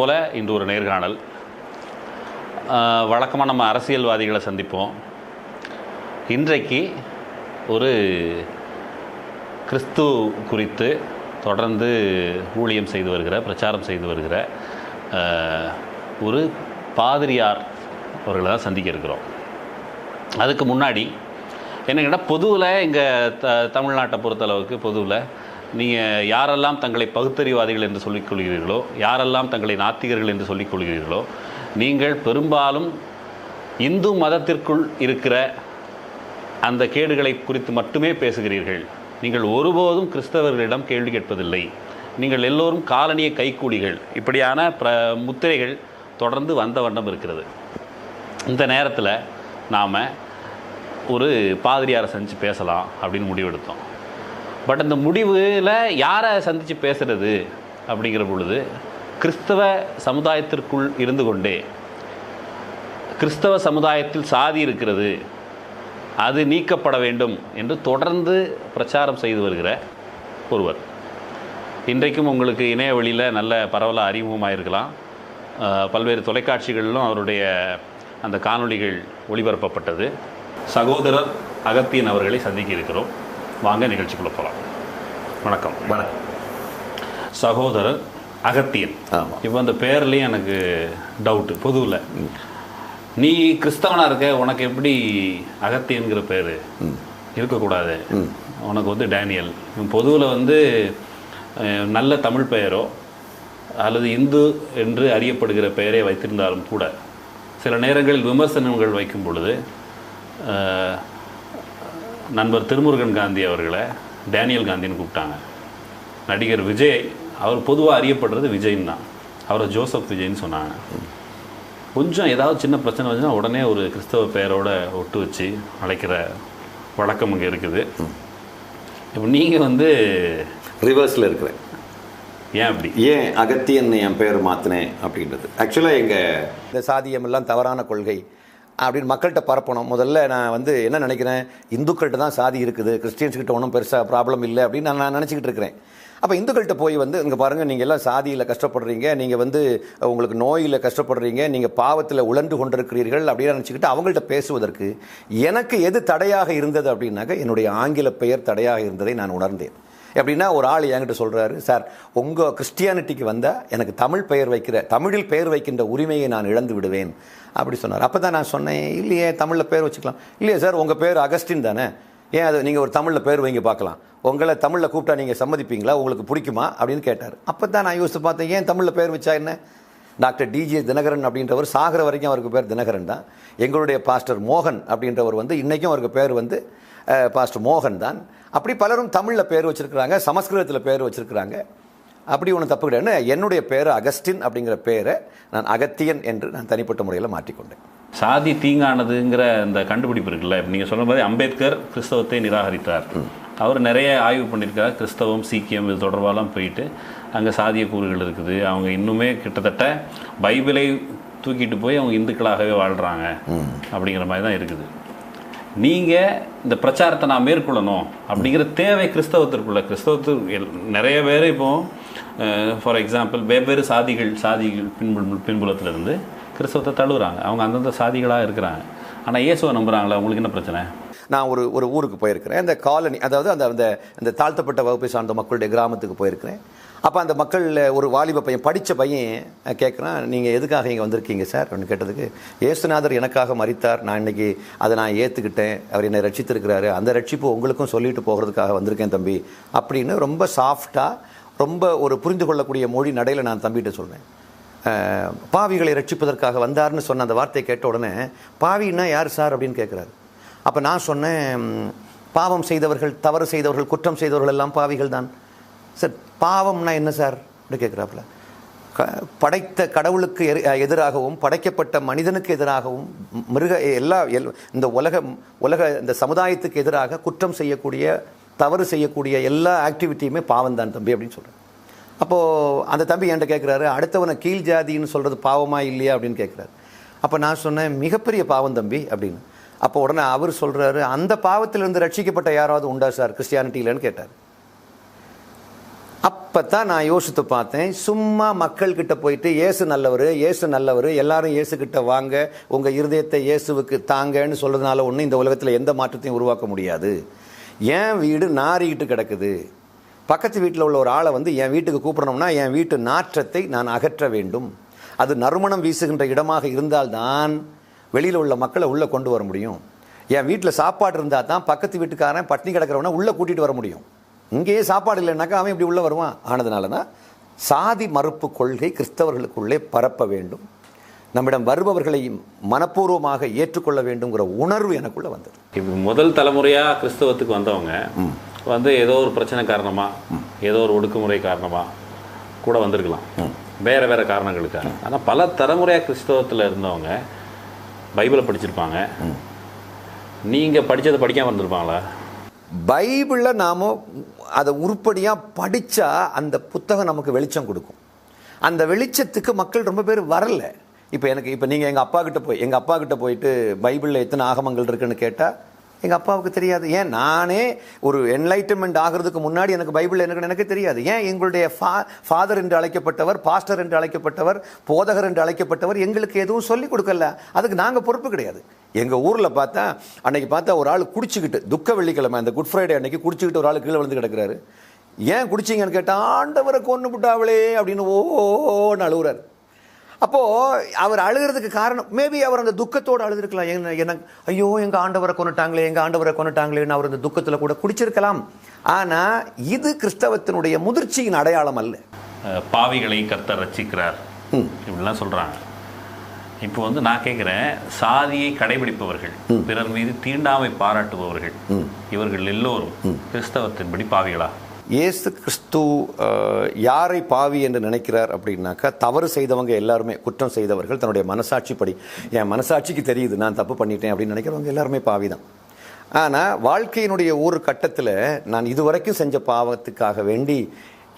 போல இன்று ஒரு நேர்காணல். வழக்கமாக நம்ம அரசியல்வாதிகளை சந்திப்போம். இன்றைக்கு ஒரு கிறிஸ்து குறித்து தொடர்ந்து ஊழியம் செய்து வருகிற, பிரச்சாரம் செய்து வருகிற ஒரு பாதிரியார் அவர்களை தான் சந்திக்க இருக்கிறோம். அதுக்கு முன்னாடி என்னங்கன்னா, பொதுவில் இங்கே தமிழ்நாட்டை பொறுத்தளவுக்கு பொதுவில் நீங்கள் யாரெல்லாம் தங்களை பகுத்தறிவாதிகள் என்று சொல்லிக் கொள்கிறீர்களோ, யாரெல்லாம் தங்களை நாத்திகர்கள் என்று சொல்லிக் கொள்கிறீர்களோ, நீங்கள் பெரும்பாலும் இந்து மதத்திற்குள் இருக்கிற அந்த கேடுகளை குறித்து மட்டுமே பேசுகிறீர்கள். நீங்கள் ஒருபோதும் கிறிஸ்தவர்களிடம் கேள்வி கேட்பதில்லை. நீங்கள் எல்லோரும் காலனிய கைக்கூலிகள். இப்படியான முத்திரைகள் தொடர்ந்து வந்த வண்ணம் இருக்கிறது. இந்த நேரத்தில் நாம் ஒரு பாதிரியாரை சந்தித்து பேசலாம் அப்படின்னு முடிவெடுத்தோம். பட் அந்த முடிவில் யாரை சந்தித்து பேசுகிறது அப்படிங்கிற பொழுது, கிறிஸ்தவ சமுதாயத்திற்குள் இருந்து கொண்டே கிறிஸ்தவ சமுதாயத்தில் சாதி இருக்கிறது, அது நீக்கப்பட வேண்டும் என்று தொடர்ந்து பிரச்சாரம் செய்து வருகிற ஒருவர். இன்றைக்கும் உங்களுக்கு இணைய வழியில் நல்ல பரவலாக அறிமுகமாக இருக்கலாம். பல்வேறு தொலைக்காட்சிகளிலும் அவருடைய அந்த காணொளிகள் ஒளிபரப்பப்பட்டது. சகோதரர் அகத்தியன் அவர்களை சந்திக்க இருக்கிறோம். வாங்க நிகழ்ச்சிக்குள்ளே போகலாம். வணக்கம். வணக்கம். சகோதரர் அகத்தியன். ஆமாம். இப்போ அந்த பேர்லேயும் எனக்கு டவுட்டு. பொதுவில் நீ கிறிஸ்தவனாக இருக்க, உனக்கு எப்படி அகத்தியன்கிற பேர் இருக்கக்கூடாது? உனக்கு டேனியல். பொதுவில் நல்ல தமிழ் பெயரோ அல்லது இந்து என்று அறியப்படுகிற பெயரே வைத்திருந்தாலும் கூட சில நேரங்களில் விமர்சனங்கள் வைக்கும் பொழுது நண்பர் திருமுருகன் காந்தி அவர்களை டேனியல் காந்தின்னு கூப்பிட்டாங்க. நடிகர் விஜய், அவர் பொதுவாக அறியப்படுறது விஜய்ன்னு தான், அவரை ஜோசப் விஜய்ன்னு சொன்னாங்க. கொஞ்சம் ஏதாவது சின்ன பிரச்சனை வந்துச்சுன்னா உடனே ஒரு கிறிஸ்தவ பெயரோட ஒட்டு வச்சு அழைக்கிற வழக்கம் இங்கே இருக்குது. இப்போ நீங்கள் ரிவர்ஸில் இருக்கிறேன். ஏன் அப்படி? ஏன் அகத்தியன் என் பேர் மாற்றினேன் அப்படின்றது ஆக்சுவலாக இந்த சாதியமெல்லாம் தவறான கொள்கை அப்படின்னு மக்கள்கிட்ட பரப்பணும். முதல்ல நான் என்ன நினைக்கிறேன், இந்துக்கள்கிட்ட தான் சாதி இருக்குது, கிறிஸ்டியன்ஸ்கிட்ட ஒன்றும் பெருசாக ப்ராப்ளம் இல்லை அப்படின்னு நான் நினச்சிக்கிட்டு இருக்கிறேன். அப்போ இந்துக்கள்கிட்ட போய் இங்கே பாருங்கள், நீங்கள் எல்லாம் சாதியில் கஷ்டப்படுறீங்க, நீங்கள் உங்களுக்கு நோயில் கஷ்டப்படுறீங்க, நீங்கள் பாவத்தில் உழன்று கொண்டிருக்கிறீர்கள் அப்படின்னு நினச்சிக்கிட்டு அவங்கள்ட்ட பேசுவதற்கு எனக்கு எது தடையாக இருந்தது அப்படின்னாக்க, என்னுடைய ஆங்கில பெயர் தடையாக இருந்ததை நான் உணர்ந்தேன். எப்படின்னா, ஒரு ஆள் என்கிட்ட சொல்கிறாரு, சார் உங்கள் கிறிஸ்டியானிட்டிக்கு வந்தால் எனக்கு தமிழில் பெயர் வைக்கின்ற உரிமையை நான் இழந்து விடுவேன் அப்படி சொன்னார். அப்போ தான் நான் சொன்னேன், இல்லையே தமிழில் பேர் வச்சுக்கலாம். இல்லையே சார், உங்கள் பேர் அகஸ்டின் தானே, ஏன் அது நீங்கள் ஒரு தமிழில் பேர் வைங்க பார்க்கலாம், உங்களை தமிழில் கூப்பிட்டா நீங்கள் சம்மதிப்பீங்களா, உங்களுக்கு பிடிக்குமா அப்படின்னு கேட்டார். அப்போ தான் நான் யோசித்து பார்த்தேன், ஏன் தமிழில் பேர் வச்சா என்ன? டாக்டர் டிஜே தினகரன் அப்படின்றவர் சாகிற வரைக்கும் அவருக்கு பேர் தினகரன் தான். எங்களுடைய பாஸ்டர் மோகன் அப்படின்றவர் இன்றைக்கும் அவருக்கு பேர் பாஸ்டர் மோகன் தான். அப்படி பலரும் தமிழில் பேர் வச்சுருக்கிறாங்க, சமஸ்கிருதத்தில் பேர் வச்சுருக்கிறாங்க. அப்படி ஒன்றும் தப்பு கிடையாது. என்னுடைய பேர் அகஸ்டின் அப்படிங்கிற பேரை நான் அகத்தியன் என்று நான் தனிப்பட்ட முறையில் மாற்றிக்கொண்டேன். சாதி தீங்கானதுங்கிற இந்த கண்டுபிடிப்பு இருக்குல்ல, நீங்கள் சொன்ன மாதிரி அம்பேத்கர் கிறிஸ்தவத்தை நிராகரித்தார். அவர் நிறைய ஆய்வு பண்ணியிருக்கார். கிறிஸ்தவம், சீக்கியம் இது தொடர்பாலாம் போயிட்டு அங்கே சாதிய கூறுகள் இருக்குது, அவங்க இன்னுமே கிட்டத்தட்ட பைபிளை தூக்கிட்டு போய் அவங்க இந்துக்களாகவே வாழ்கிறாங்க அப்படிங்கிற மாதிரி தான் இருக்குது. நீங்கள் இந்த பிரச்சாரத்தை நான் மேற்கொள்ளணும் அப்படிங்கிற தேவை கிறிஸ்தவத்திற்கு நிறைய பேர் இப்போ ஃபார் எக்ஸாம்பிள் வெவ்வேறு சாதிகள் பின்புலத்திலிருந்து கிறிஸ்தவத்தை தழுவுறாங்க. அவங்க அந்தந்த சாதிகளாக இருக்கிறாங்க. ஆனால் இயேசுவை நம்புகிறாங்களா? உங்களுக்கு என்ன பிரச்சனை? நான் ஒரு ஊருக்கு போயிருக்கிறேன், அந்த காலனி, அதாவது அந்த தாழ்த்தப்பட்ட வகுப்பை சார்ந்த மக்களுடைய கிராமத்துக்கு போயிருக்கிறேன். அப்போ அந்த மக்களில் ஒரு வாலிப பையன், படித்த பையன் கேட்குறான், நீங்கள் எதுக்காக இங்கே வந்திருக்கீங்க சார் அப்படின்னு கேட்டதுக்கு, இயேசுநாதர் எனக்காக மரித்தார், நான் இன்றைக்கி அதை ஏற்றுக்கிட்டேன், அவர் என்னை ரட்சித்திருக்கிறாரு, அந்த ரட்சிப்பு உங்களுக்கும் சொல்லிட்டு போகிறதுக்காக வந்திருக்கேன் தம்பி அப்படின்னு ரொம்ப சாஃப்டாக, ரொம்ப ஒரு புரிந்து கொள்ளக்கூடிய மொழி நடையில் நான் தம்பிகிட்ட சொல்கிறேன். பாவிகளை ரட்சிப்பதற்காக வந்தார்னு சொன்ன அந்த வார்த்தையை கேட்ட உடனே, பாவின்னா யார் சார் அப்படின்னு கேட்குறாரு. அப்போ நான் சொன்னேன், பாவம் செய்தவர்கள், தவறு செய்தவர்கள், குற்றம் செய்தவர்கள் எல்லாம் பாவிகள் தான் சார். பாவம்னா என்ன சார் அப்படி கேட்குறாப்புல. படைத்த கடவுளுக்கு எதிராகவும் படைக்கப்பட்ட மனிதனுக்கு எதிராகவும் இந்த உலக இந்த சமுதாயத்துக்கு எதிராக குற்றம் செய்யக்கூடிய, தவறு செய்யக்கூடிய எல்லா ஆக்டிவிட்டியுமே பாவம் தான் தம்பி அப்படின்னு சொல்கிறேன். அப்போது அந்த தம்பி என்கிட்ட கேட்குறாரு, அடுத்தவனை கீழ் ஜாதின்னு சொல்கிறது பாவமா இல்லையா அப்படின்னு கேட்குறாரு. அப்போ நான் சொன்னேன், மிகப்பெரிய பாவம் தம்பி அப்படின்னு. அப்போ உடனே அவர் சொல்கிறாரு, அந்த பாவத்திலிருந்து ரட்சிக்கப்பட்ட யாராவது உண்டா சார் கிறிஸ்டியானிட்டியிலன்னு கேட்டார். அப்போ தான் நான் யோசித்து பார்த்தேன், சும்மா மக்கள்கிட்ட போயிட்டு இயேசு நல்லவர், இயேசு நல்லவர், எல்லாரும் இயேசுக்கிட்ட வாங்க, உங்கள் இருதயத்தை இயேசுவுக்கு தாங்கன்னு சொல்கிறதுனால ஒன்றும் இந்த உலகத்தில் எந்த மாற்றத்தையும் உருவாக்க முடியாது. என் வீடு நாறிக்கிட்டு கிடக்குது, பக்கத்து வீட்டில் உள்ள ஒரு ஆளை வந்து என் வீட்டுக்கு கூப்பிடணும்னா என் வீட்டு நாற்றத்தை நான் அகற்ற வேண்டும். அது நறுமணம் வீசுகின்ற இடமாக இருந்தால்தான் வெளியில் உள்ள மக்களை உள்ளே கொண்டு வர முடியும். என் வீட்டில் சாப்பாடு இருந்தால் தான் பக்கத்து வீட்டுக்காரன் பட்டினி கிடக்கிறவனை உள்ளே கூட்டிகிட்டு வர முடியும். இங்கேயே சாப்பாடு இல்லைன்னாக்கா அவன் இப்படி உள்ளே வருவான். ஆனதுனால தான் சாதி மறுப்பு கொள்கை கிறிஸ்தவர்களுக்குள்ளே பரப்ப வேண்டும், நம்மிடம் வருபவர்களை மனப்பூர்வமாக ஏற்றுக்கொள்ள வேண்டுங்கிற உணர்வு எனக்குள்ளே வந்தது. இப்போ முதல் தலைமுறையாக கிறிஸ்தவத்துக்கு வந்தவங்க வந்து ஏதோ ஒரு பிரச்சனை காரணமாக, ஏதோ ஒரு ஒடுக்குமுறை காரணமாக கூட வந்திருக்கலாம், வேறு வேறு காரணங்களுக்காக. ஆனால் பல தலைமுறையாக கிறிஸ்தவத்தில் இருந்தவங்க பைபிளை படிச்சிருப்பாங்க. நீங்கள் படித்ததை படிக்காமல் இருந்திருப்பாங்களா? பைபிளில் நாம் அதை உருப்படியாக படித்தா அந்த புத்தகம் நமக்கு வெளிச்சம் கொடுக்கும். அந்த வெளிச்சத்துக்கு மக்கள் ரொம்ப பேர் வரல. இப்போ நீங்கள் எங்கள் அப்பா கிட்ட போயிட்டு பைபிளில் எத்தனை ஆகமங்கள் இருக்குன்னு கேட்டால் எங்கள் அப்பாவுக்கு தெரியாது. ஏன், நானே ஒரு என்லைட்டன்மெண்ட் ஆகிறதுக்கு முன்னாடி எனக்கு பைபிள் என்னன்னு எனக்கு தெரியாது. ஏன், எங்களுடைய ஃபாதர் என்று அழைக்கப்பட்டவர், பாஸ்டர் என்று அழைக்கப்பட்டவர், போதகர் என்று அழைக்கப்பட்டவர் எங்களுக்கு எதுவும் சொல்லிக் கொடுக்கல. அதுக்கு நாங்கள் பொறுப்பு கிடையாது. எங்கள் ஊரில் அன்னைக்கு பார்த்தா ஒரு ஆள் குடிச்சிக்கிட்டு, துக்க வெள்ளிக்கிழமை அந்த குட் ஃப்ரைடே அன்னைக்கு குடிச்சிக்கிட்டு ஒரு ஆள் கீழே விழுந்து கிடக்கிறாரு. ஏன் குடிச்சிங்கன்னு கேட்டால், ஆண்டவரை கொண்டு விட்டாவளே அப்படின்னு ஓன்னு அழுகுறாரு. அப்போது அவர் அழுகிறதுக்கு காரணம், மேபி அவர் அந்த துக்கத்தோடு அழுதுருக்கலாம். என்ன ஐயோ எங்கள் ஆண்டவரை கொண்டுட்டாங்களேன்னு அவர் அந்த துக்கத்தில் கூட குடிச்சிருக்கலாம். ஆனால் இது கிறிஸ்தவத்தினுடைய முதிர்ச்சியின் அடையாளம் அல்ல. பாவிகளை கர்த்தர் ரட்சிக்கிறார் இப்படிலாம் சொல்கிறாங்க. இப்போ வந்து நான் கேட்குறேன், சாதியை கடைபிடிப்பவர்கள், பிறர் மீது தீண்டாமை பாராட்டுபவர்கள், இவர்கள் எல்லோரும் கிறிஸ்தவத்தின்படி பாவிகளா? இயேசு கிறிஸ்து யாரை பாவி என்று நினைக்கிறார் அப்படின்னாக்கா, தவறு செய்தவங்க எல்லாருமே, குற்றம் செய்தவர்கள் தன்னுடைய மனசாட்சிப்படி, என் மனசாட்சிக்கு தெரியுது நான் தப்பு பண்ணிட்டேன் அப்படின்னு நினைக்கிறவங்க எல்லாருமே பாவி தான். ஆனால் வாழ்க்கையினுடைய ஒரு கட்டத்தில் நான் இதுவரைக்கும் செஞ்ச பாவத்துக்காக வேண்டி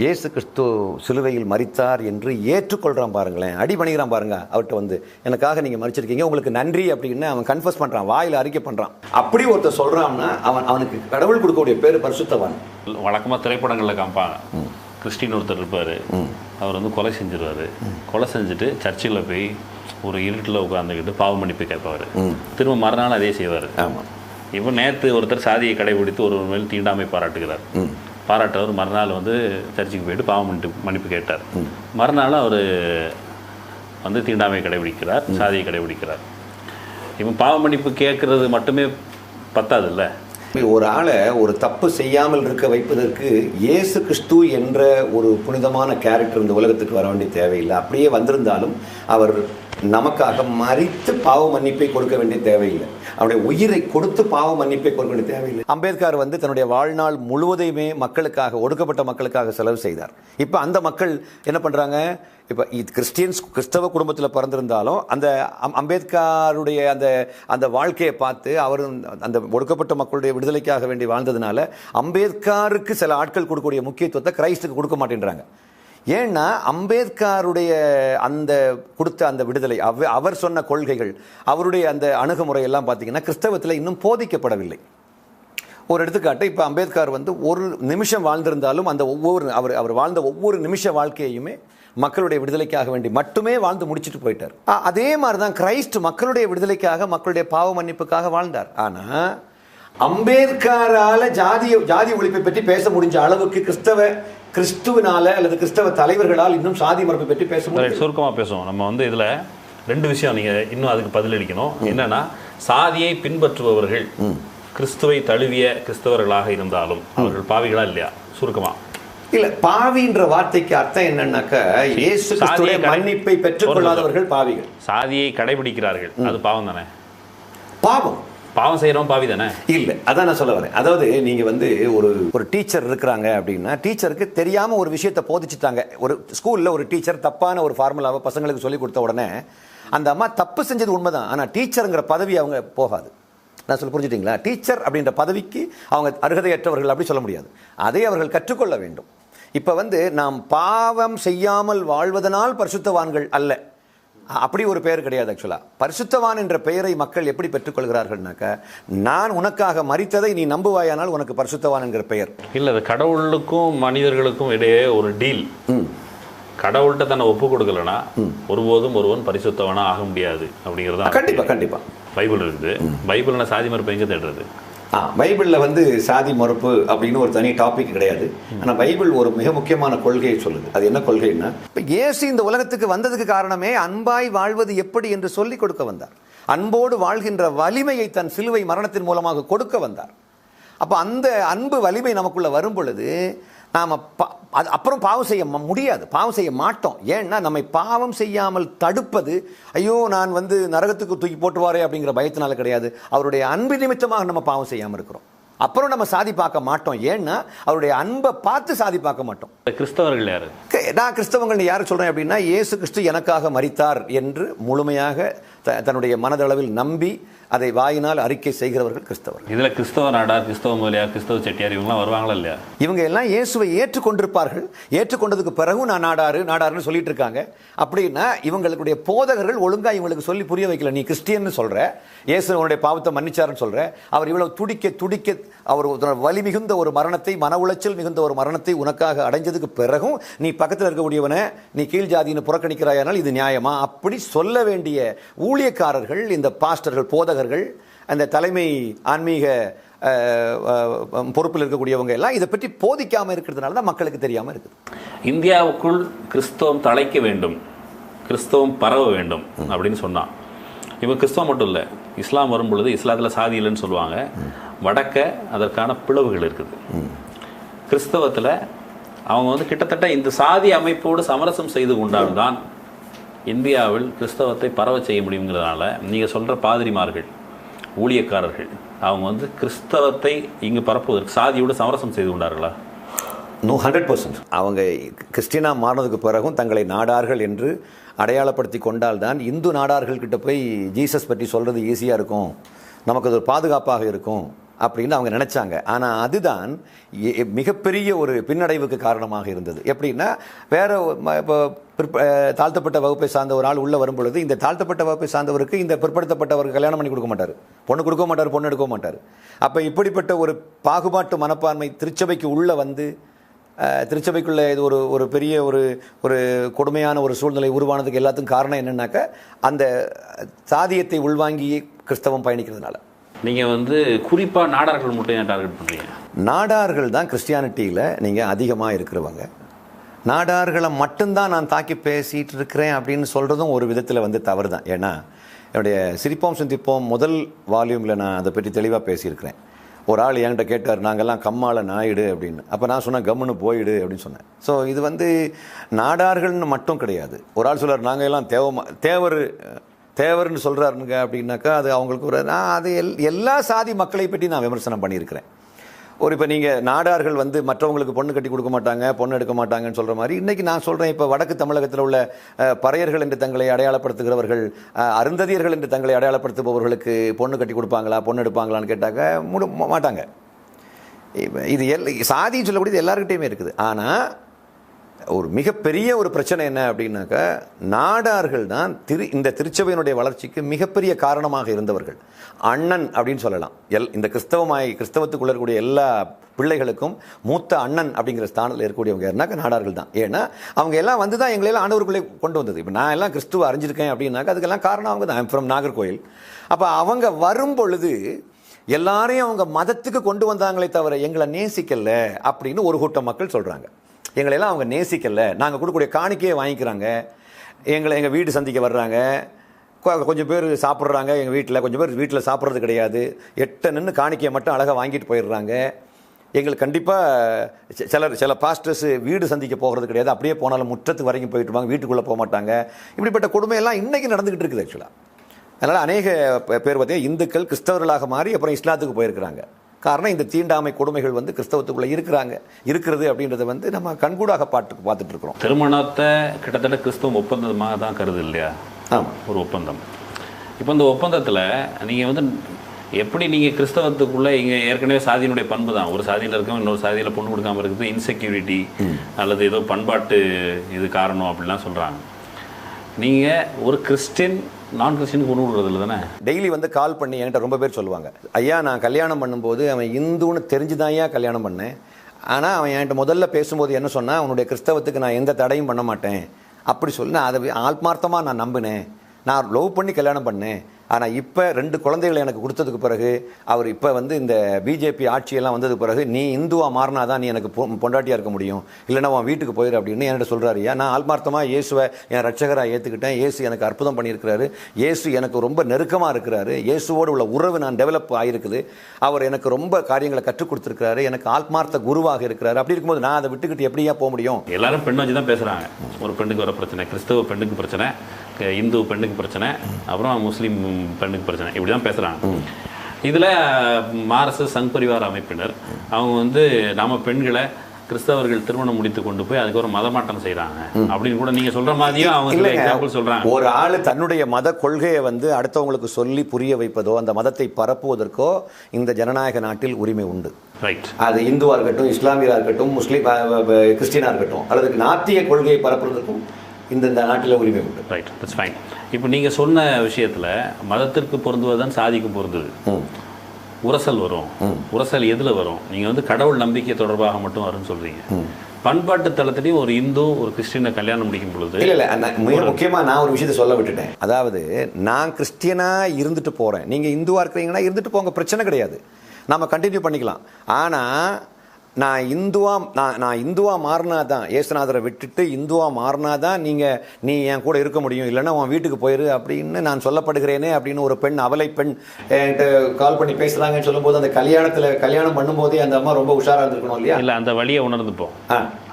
இயேசு கிறிஸ்து சிலுவையில் மரித்தார் என்று ஏற்றுக்கொள்கிறான் பாருங்களேன், அடி பண்ணிக்கிறான் பாருங்க. அவர்கிட்ட வந்து எனக்காக நீங்கள் மரிச்சிருக்கீங்க, உங்களுக்கு நன்றி அப்படின்னு அவன் கன்ஃபஸ் பண்ணுறான், வாயில் அறிக்கை பண்ணுறான். அப்படி ஒருத்தர் சொல்கிறான்னா அவனுக்கு கடவுள் கொடுக்கக்கூடிய பேர் பரிசுத்தவான். வழக்கமாக திரைப்படங்களில் காமிப்பாங்க, கிறிஸ்டின் ஒருத்தர் இருப்பார், அவர் வந்து கொலை செஞ்சிருவார். கொலை செஞ்சுட்டு சர்ச்சில் போய் ஒரு இருட்டில் உட்காந்துக்கிட்டு பாவ மன்னிப்பு கேட்பார். திரும்ப மறுநாள் அதே செய்வார். ஆமாம். இப்போ நேற்று ஒருத்தர் சாதியை கடைபிடித்து ஒரு மேல் தீண்டாமை பாராட்டுகிறார். பாராட்டவர் மறுநாள் வந்து சர்ச்சுக்கு போயிட்டு பாவ மன்னிப்பு கேட்டார். மறுநாள் அவர் வந்து தீண்டாமை கடைபிடிக்கிறார், சாதியை கடைபிடிக்கிறார். இப்போ பாவ மன்னிப்பு கேட்கறது மட்டுமே பத்தாது இல்லை. ஒரு ஆளை ஒரு தப்பு செய்யாமல் இருக்க வைப்பதற்கு இயேசு கிறிஸ்து என்ற ஒரு புனிதமான கேரக்டர் இந்த உலகத்துக்கு வர வேண்டிய தேவையில்லை. அப்படியே வந்திருந்தாலும் அவர் நமக்காக மரித்து பாவ மன்னிப்பை கொடுக்க வேண்டிய தேவையில்லை. அவருடைய உயிரை கொடுத்து பாவ மன்னிப்பை கொடுக்க வேண்டிய தேவையில்லை. அம்பேத்கர் வந்து தன்னுடைய வாழ்நாள் முழுவதையுமே மக்களுக்காக, ஒடுக்கப்பட்ட மக்களுக்காக செலவு செய்தார். இப்போ அந்த மக்கள் என்ன பண்ணுறாங்க, இப்போ கிறிஸ்தவ குடும்பத்தில் பிறந்திருந்தாலும் அந்த அம்பேத்கருடைய அந்த வாழ்க்கையை பார்த்து அவர் அந்த ஒடுக்கப்பட்ட மக்களுடைய விடுதலைக்காக வேண்டி வாழ்ந்ததுனால அம்பேத்கருக்கு சில ஆட்கள் கொடுக்கக்கூடிய முக்கியத்துவத்தை கிரைஸ்டுக்கு கொடுக்க மாட்டேன்றாங்க. ஏன்னா அம்பேத்கருடைய அந்த கொடுத்த அந்த விடுதலை, அவர் சொன்ன கொள்கைகள், அவருடைய அந்த அணுகுமுறை எல்லாம் பார்த்தீங்கன்னா கிறிஸ்தவத்தில் இன்னும் போதிக்கப்படவில்லை. ஒரு எடுத்துக்காட்டு, இப்போ அம்பேத்கர் வந்து ஒரு நிமிஷம் வாழ்ந்திருந்தாலும் அந்த அவர் வாழ்ந்த ஒவ்வொரு நிமிஷ வாழ்க்கையுமே மக்களுடைய விடுதலைக்காக வேண்டி மட்டுமே வாழ்ந்து முடிச்சுட்டு போயிட்டார். அதே மாதிரி தான் கிரைஸ்ட் மக்களுடைய விடுதலைக்காக, மக்களுடைய பாவ மன்னிப்புக்காக வாழ்ந்தார். ஆனால் அம்பேத்கரால ஜாதி ஒழிப்பை பற்றி பேச முடிஞ்ச அளவுக்கு கிறிஸ்துவனால அல்லது கிறிஸ்தவ தலைவர்களால் இன்னும் சாதி மரபை பற்றி பேச முடியும். சுருக்கமாக பேசுவோம். நம்ம வந்து இதில் ரெண்டு விஷயம் நீங்கள் இன்னும் அதுக்கு பதிலளிக்கணும். என்னன்னா, சாதியை பின்பற்றுபவர்கள் கிறிஸ்துவை தழுவிய கிறிஸ்தவர்களாக இருந்தாலும் அவர்கள் பாவிகளா இல்லையா? சுருக்கமா இல்ல, பாவின்ற வார்த்தைக்கு அர்த்தம் என்னன்னாக்கா, இயேசு கிறிஸ்துவின் மன்னிப்பை பெற்றுக்கொள்ளாதவர்கள் பாவிகள். சாதியை கடைபிடிக்கிறார்கள், அது பாவம் தானே? பாவம் செய்யறோம் பாவி தானே? இல்ல, அதான் நான் சொல்ல வரேன். அதாவது நீங்க வந்து ஒரு டீச்சர் இருக்கிறாங்க அப்படின்னா, டீச்சருக்கு தெரியாம ஒரு விஷயத்தை போதிச்சுட்டாங்க. ஒரு ஸ்கூல்ல ஒரு டீச்சர் தப்பான ஒரு ஃபார்முலாவை பசங்களுக்கு சொல்லி கொடுத்த உடனே அந்த அம்மா தப்பு செஞ்சது உண்மைதான், ஆனா டீச்சருங்கிற பதவி அவங்க போகாது. நான் சொல்ல புரிஞ்சுட்டீங்களா? டீச்சர் அப்படின்ற பதவிக்கு அவங்க அருகதையற்றவர்கள் அப்படி சொல்ல முடியாது. அதை அவர்கள் கற்றுக்கொள்ள வேண்டும். இப்போ வந்து நாம் பாவம் செய்யாமல் வாழ்வதனால் பரிசுத்தவான்கள் அல்ல, அப்படி ஒரு பெயர் கிடையாது. ஆக்சுவலாக பரிசுத்தவான் என்ற பெயரை மக்கள் எப்படி பெற்றுக்கொள்கிறார்கள்னாக்க, நான் உனக்காக மரித்ததை நீ நம்புவாயானால் உனக்கு பரிசுத்தவான் என்கிற பெயர் இல்லை. அது கடவுளுக்கும் மனிதர்களுக்கும் இடையே ஒரு டீல். கடவுள்கிட்ட தன்னை ஒப்பு கொடுக்கலன்னா ஒருபோதும் ஒருவன் பரிசுத்தவனா ஆக முடியாது அப்படிங்கிறது கண்டிப்பா பைபிள் இருக்குது. பைபிள்ல சாதி மறுப்பு எங்கே தேடுறது? பைபிளில் வந்து சாதி மறுப்பு அப்படின்னு ஒரு தனி டாபிக் கிடையாது. ஆனால் பைபிள் ஒரு மிக முக்கியமான கொள்கையை சொல்லுது. அது என்ன கொள்கைன்னா, இப்போ இயேசு இந்த உலகத்துக்கு வந்ததுக்கு காரணமே அன்பாய் வாழ்வது எப்படி என்று சொல்லிக் கொடுக்க வந்தார். அன்போடு வாழ்கின்ற வலிமையை தன் சிலுவை மரணத்தின் மூலமாக கொடுக்க வந்தார். அப்போ அந்த அன்பு வலிமை நமக்குள்ள வரும் பொழுது நாம் அப்புறம் பாவம் செய்ய முடியாது, பாவம் செய்ய மாட்டோம். ஏன்னா நம்மை பாவம் செய்யாமல் தடுப்பது, ஐயோ நான் வந்து நரகத்துக்கு தூக்கி போட்டுவாரே அப்படிங்கிற பயத்தினால கிடையாது. அவருடைய அன்பு நிமித்தமாக நம்ம பாவம் செய்யாமல் இருக்கிறோம். அப்புறம் நம்ம சாதி பார்க்க மாட்டோம். ஏன்னா அவருடைய அன்பை பார்த்து சாதி பார்க்க மாட்டோம். கிறிஸ்தவர்கள் யாரு? நான் கிறிஸ்தவங்கள் யாரு சொல்றேன் அப்படின்னா, இயேசு கிறிஸ்து எனக்காக மரித்தார் என்று முழுமையாக தன்னுடைய மனதளவில் நம்பி அதை வாயினால் அறிக்கை செய்கிறவர்கள் கிறிஸ்தவர்கள். இதுல கிறிஸ்தவ நாடார், கிறிஸ்தவ முதலியார், கிறிஸ்தவ செட்டியார் இவங்கலாம் வருவாங்களா இல்லையா? இவங்க எல்லாம் இயேசுவை ஏற்றுக்கொண்டிருப்பார்கள். ஏற்றுக்கொண்டதுக்கு பிறகு நான் நாடாருன்னு சொல்லிட்டு இருக்காங்க. அப்படின்னா இவங்களுடைய போதகர்கள் ஒழுங்கா இவங்களுக்கு சொல்லி புரிய வைக்கல. நீ கிறிஸ்டியன் சொல்ற, இயேசு அவனுடைய பாவத்தை மன்னிச்சாருன்னு சொல்ற, அவர் இவ்வளவு துடிக்க அவர் வலி மிகுந்த ஒரு மரணத்தை, மன உளைச்சல் மிகுந்த ஒரு மரணத்தை உனக்காக அடைஞ்சதுக்கு பிறகும் நீ பக்கத்தில் இருக்கக்கூடியவனை நீ கீழ் ஜாதின்னு புறக்கணிக்கிறாயானால் இது நியாயமா? அப்படி சொல்ல வேண்டிய ஊழியக்காரர்கள், இந்த பாஸ்டர்கள், போதகர்கள், அந்த தலைமை ஆன்மீக பொறுப்பில் இருக்கக்கூடியவங்க எல்லாம் இதை பற்றி போதிக்காமல் இருக்கிறதுனால தான் மக்களுக்கு தெரியாமல் இருக்குது. இந்தியாவுக்குள் கிறிஸ்தவம் தழைக்க வேண்டும், கிறிஸ்தவம் பரவ வேண்டும் அப்படின்னு சொன்னான். இப்போ கிறிஸ்தவம் மட்டும் இல்லை, இஸ்லாம் வரும் பொழுது இஸ்லாத்தில் சாதி இல்லைன்னு சொல்லுவாங்க. வடக்க அதற்கான பிளவுகள் இருக்குது. கிறிஸ்தவத்தில் அவங்க வந்து கிட்டத்தட்ட இந்த சாதி அமைப்போடு சமரசம் செய்து கொண்டால்தான் இந்தியாவில் கிறிஸ்தவத்தை பரவ செய்ய முடியுங்கிறதுனால நீங்கள் சொல்கிற பாதிரிமார்கள், ஊழியக்காரர்கள் அவங்க வந்து கிறிஸ்தவத்தை இங்கு பரப்புவதற்கு சாதியோடு சமரசம் செய்து கொண்டார்களா? 100%. அவங்க கிறிஸ்டினா மாறினதுக்கு பிறகும் தங்களை நாடார்கள் என்று அடையாளப்படுத்தி கொண்டால்தான் இந்து நாடார்கள்கிட்ட போய் ஜீசஸ் பற்றி சொல்கிறது ஈஸியாக இருக்கும், நமக்கு அது ஒரு பாதுகாப்பாக இருக்கும் அப்படின்னு அவங்க நினைச்சாங்க. ஆனால் அதுதான் மிகப்பெரிய ஒரு பின்னடைவுக்கு காரணமாக இருந்தது. எப்படின்னா, வேற இப்போ தாழ்த்தப்பட்ட வகுப்பை சார்ந்த ஒரு ஆள் உள்ள வரும் பொழுது இந்த தாழ்த்தப்பட்ட வகுப்பை சார்ந்தவருக்கு இந்த பிற்படுத்தப்பட்டவருக்கு கல்யாணம் பண்ணி கொடுக்க மாட்டார், பொண்ணு கொடுக்க மாட்டார், பொண்ணு எடுக்க மாட்டார். அப்போ இப்படிப்பட்ட ஒரு பாகுபாட்டு மனப்பான்மை திருச்சபைக்கு உள்ள வந்து திருச்சபைக்குள்ள இது ஒரு பெரிய ஒரு கொடுமையான ஒரு சூழ்நிலை உருவானதுக்கு எல்லாத்துக்கும் காரணம் என்னன்னாக்கா, அந்த சாதியத்தை உள்வாங்கி கிறிஸ்தவம் பயணிக்கிறதுனால. நீங்கள் வந்து குறிப்பாக நாடார்கள் மட்டும் டார்கெட் பண்ணுறீங்க. நாடார்கள் தான் கிறிஸ்டியானிட்டியில் நீங்கள் அதிகமாக இருக்கிறவங்க. நாடார்களை மட்டும்தான் நான் தாக்கி பேசிகிட்டு இருக்கிறேன் அப்படின்னு சொல்கிறதும் ஒரு விதத்தில் வந்து தவறு தான். ஏன்னா என்னுடைய சிரிப்போம் சிந்திப்போம் முதல் வால்யூமில் நான் அதை பற்றி தெளிவாக பேசியிருக்கிறேன். ஒரு ஆள் என்கிட்ட கேட்டார், நாங்கள்லாம் கம்மால நாயிடு அப்படின்னு. அப்போ நான் சொன்னேன், கம்முன்னு போயிடு அப்படின்னு சொன்னேன். ஸோ இது வந்து நாடார்கள்னு மட்டும் கிடையாது. ஒரு ஆள் சொல்கிறார், நாங்கள் எல்லாம் தேவர்னு சொல்கிறாருங்க அப்படின்னாக்கா அது அவங்களுக்கு ஒரு அது எல்லா சாதி மக்களை பற்றி நான் விமர்சனம் பண்ணியிருக்கிறேன். இப்போ நீங்கள் நாடார்கள் வந்து மற்றவங்களுக்கு பொண்ணு கட்டி கொடுக்க மாட்டாங்க, பொண்ணு எடுக்க மாட்டாங்கன்னு சொல்கிற மாதிரி இன்றைக்கி நான் சொல்கிறேன், இப்போ வடக்கு தமிழகத்தில் உள்ள பறையர்கள் என்று தங்களை அடையாளப்படுத்துகிறவர்கள், அருந்ததியர்கள் என்று தங்களை அடையாளப்படுத்துபவர்களுக்கு பொண்ணு கட்டி கொடுப்பாங்களா, பொண்ணு எடுப்பாங்களான்னு கேட்டாக்க மாட்டாங்க. இது சாதின்னு சொல்லக்கூடியது எல்லாருக்கிட்டையுமே இருக்குது. ஆனால் ஒரு மிகப்பெரிய ஒரு பிரச்சனை என்ன அப்படின்னாக்கா, நாடார்கள் தான் இந்த திருச்சபையினுடைய வளர்ச்சிக்கு மிகப்பெரிய காரணமாக இருந்தவர்கள். அண்ணன் அப்படின்னு சொல்லலாம். இந்த கிறிஸ்தவத்துக்குள்ள இருக்கக்கூடிய எல்லா பிள்ளைகளுக்கும் மூத்த அண்ணன் அப்படிங்கிற ஸ்தானத்தில் இருக்கக்கூடியவங்க யாருனாக்கா நாடார்கள் தான். ஏன்னா அவங்க எல்லாம் வந்து தான் எங்களெல்லாம் ஆண்டவருக்குள்ளே கொண்டு வந்தது. இப்போ நான் எல்லாம் கிறிஸ்துவ அறிஞ்சிருக்கேன் அப்படின்னாக்கா அதுக்கெல்லாம் காரணம் அவங்க தான். ஃப்ரம் நாகர்கோயில். அப்போ அவங்க வரும் பொழுது எல்லாரையும் அவங்க மதத்துக்கு கொண்டு வந்தாங்களே தவிர எங்களை நேசிக்கல அப்படின்னு ஒரு கூட்டம் மக்கள் சொல்கிறாங்க. எங்களெல்லாம் அவங்க நேசிக்கலை, நாங்கள் கொடுக்கக்கூடிய காணிக்கையை வாங்கிக்கிறாங்க, எங்கள் வீடு சந்திக்க வர்றாங்க, கொஞ்சம் பேர் சாப்பிட்றாங்க எங்கள் வீட்டில், கொஞ்சம் பேர் வீட்டில் சாப்பிட்றது கிடையாது, நின்று காணிக்கையை மட்டும் அழகாக வாங்கிட்டு போயிடுறாங்க. எங்களுக்கு கண்டிப்பாக சில பாஸ்டர்ஸ் வீடு சந்திக்க போகிறது கிடையாது, அப்படியே போனாலும் முற்றத்துக்கு வரைக்கும் போயிட்டு வாங்க, வீட்டுக்குள்ளே போக மாட்டாங்க. இப்படிப்பட்ட கொடுமையெல்லாம் இன்றைக்கி நடந்துக்கிட்டு இருக்குது ஆக்சுவலாக. அதனால் அநேக பேர் பார்த்தீங்கன்னா இந்துக்கள் கிறிஸ்தவர்களாக மாறி அப்புறம் இஸ்லாத்துக்கு போயிருக்கிறாங்க. காரணம் இந்த தீண்டாமை கொடுமைகள் வந்து கிறிஸ்தவத்துக்குள்ளே இருக்கிறது அப்படின்றத வந்து நம்ம கண்கூடாக பார்த்துட்டு இருக்கிறோம். திருமணத்தை கிட்டத்தட்ட கிறிஸ்தவம் ஒப்பந்தமாக தான் கருது இல்லையா? ஆமாம், ஒரு ஒப்பந்தம். இப்போ இந்த ஒப்பந்தத்தில் நீங்கள் வந்து எப்படி நீங்கள் கிறிஸ்தவத்துக்குள்ளே இங்கே ஏற்கனவே சாதியினுடைய பண்பு தான், ஒரு சாதியில் இருக்கவங்க இன்னொரு சாதியில் பொண்ணு கொடுக்காமல் இருக்குது, இன்செக்யூரிட்டி அல்லது ஏதோ பண்பாட்டு இது காரணம் அப்படிலாம் சொல்கிறாங்க. நீங்கள் ஒரு கிறிஸ்டின் நான் கிறிஸ்டினுக்கு பொண்ணு விடுறதில்ல தானே? டெய்லி வந்து கால் பண்ணி என்கிட்ட ரொம்ப பேர் சொல்லுவாங்க, ஐயா நான் கல்யாணம் பண்ணும்போது அவன் இந்துன்னு தெரிஞ்சுதான் ஐயா கல்யாணம் பண்ணேன். ஆனால் அவன் என்கிட்ட முதல்ல பேசும்போது என்ன சொன்னால், அவனுடைய கிறிஸ்தவத்துக்கு நான் எந்த தடையும் பண்ண மாட்டேன் அப்படி சொல்லி நான் அதை ஆத்மார்த்தமாக நான் நம்பினேன். நான் லவ் பண்ணி கல்யாணம் பண்ணேன். ஆனால் இப்போ 2 குழந்தைகளை எனக்கு கொடுத்ததுக்கு பிறகு அவர் இப்போ வந்து இந்த பிஜேபி ஆட்சியெல்லாம் வந்ததுக்கு பிறகு நீ இந்துவாக மாறினாதான் நீ எனக்கு பொண்டாட்டியாக இருக்க முடியும், இல்லைன்னா அவன் வீட்டுக்கு போயிரு அப்படின்னு என்கிட்ட சொல்கிறாரு. நான் ஆத்மார்த்தமாக இயேசுவை என் ரட்சகராக ஏற்றுக்கிட்டேன். இயேசு எனக்கு அற்புதம் பண்ணியிருக்கிறாரு. இயேசு எனக்கு ரொம்ப நெருக்கமாக இருக்கிறாரு. இயேசுவோடு உள்ள உறவு நான் டெவலப் ஆகிருக்குது. அவர் எனக்கு ரொம்ப காரியங்களை கற்றுக் கொடுத்துருக்கிறாரு. எனக்கு ஆத்மார்த்த குருவாக இருக்கிறாரு. அப்படி இருக்கும்போது நான் அதை விட்டுக்கிட்டு எப்படியா போக முடியும்? எல்லாரும் பெண்ணை வச்சு தான் பேசுகிறாங்க. ஒரு பெண்ணுக்கு வர பிரச்சனை, கிறிஸ்தவ பெண்ணுக்கு பிரச்சனை, இந்து பெண்ணுக்கு பிரச்சனை, அப்புறம் முஸ்லீம் பெண்ணுக்கு பிரச்சனை, இப்படி தான் பேசுகிறாங்க. இதில் ஆர்எஸ்எஸ் சங் பரிவார அமைப்பினர் அவங்க வந்து நம்ம பெண்களை கிறிஸ்தவர்கள் திருமணம் முடித்து கொண்டு போய் அதுக்கப்புறம் மதமாற்றம் செய்கிறாங்க அப்படின்னு கூட நீங்கள் சொல்கிற மாதிரியும் அவங்க எக்ஸாம்பிள் சொல்கிறாங்க. ஒரு ஆள் தன்னுடைய மத கொள்கையை வந்து அடுத்தவங்களுக்கு சொல்லி புரிய வைப்பதோ அந்த மதத்தை பரப்புவதற்கோ இந்த ஜனநாயக நாட்டில் உரிமை உண்டு. ரைட். அது இந்துவாக இருக்கட்டும், இஸ்லாமியராக இருக்கட்டும், முஸ்லீம் கிறிஸ்டினாக இருக்கட்டும், அல்லது நாத்திய கொள்கையை பரப்புவதற்கும் இந்த நாட்டில் உரிமை உண்டு. Right, that's fine. இப்போ நீங்கள் சொன்ன விஷயத்தில் மதத்திற்கு பொருந்துவதுதான் சாதிக்கு பொருந்துது. உரசல் வரும். உரசல் எதில் வரும்? நீங்கள் வந்து கடவுள் நம்பிக்கை தொடர்பாக மட்டும் வரும்னு சொல்கிறீங்க. பண்பாட்டு தளத்திலையும் ஒரு இந்து ஒரு கிறிஸ்டினை கல்யாணம் முடிக்கும் பொழுது இல்லை மிக முக்கியமாக நான் ஒரு விஷயத்தை சொல்ல விட்டுட்டேன். அதாவது நான் கிறிஸ்டியனாக இருந்துட்டு போகிறேன், நீங்கள் இந்துவாக இருக்கிறீங்கன்னா இருந்துட்டு போங்க, பிரச்சனை கிடையாது, நம்ம கண்டினியூ பண்ணிக்கலாம். ஆனால் நான் இந்துவா மாறினா தான், ஏசுநாதரை விட்டுட்டு இந்துவா மாறினா தான் நீ என் கூட இருக்க முடியும், இல்லைன்னா உன் வீட்டுக்கு போயிரு அப்படின்னு நான் சொல்லப்படுகிறேனே அப்படின்னு ஒரு பெண், அவலை பெண் என்கிட்ட கால் பண்ணி பேசுகிறாங்கன்னு சொல்லும்போது அந்த கல்யாணம் பண்ணும்போதே அந்த அம்மா ரொம்ப உஷாராக இருந்திருக்கணும் இல்லையா? இல்லை, அந்த வழியை உணர்ந்துப்போம்.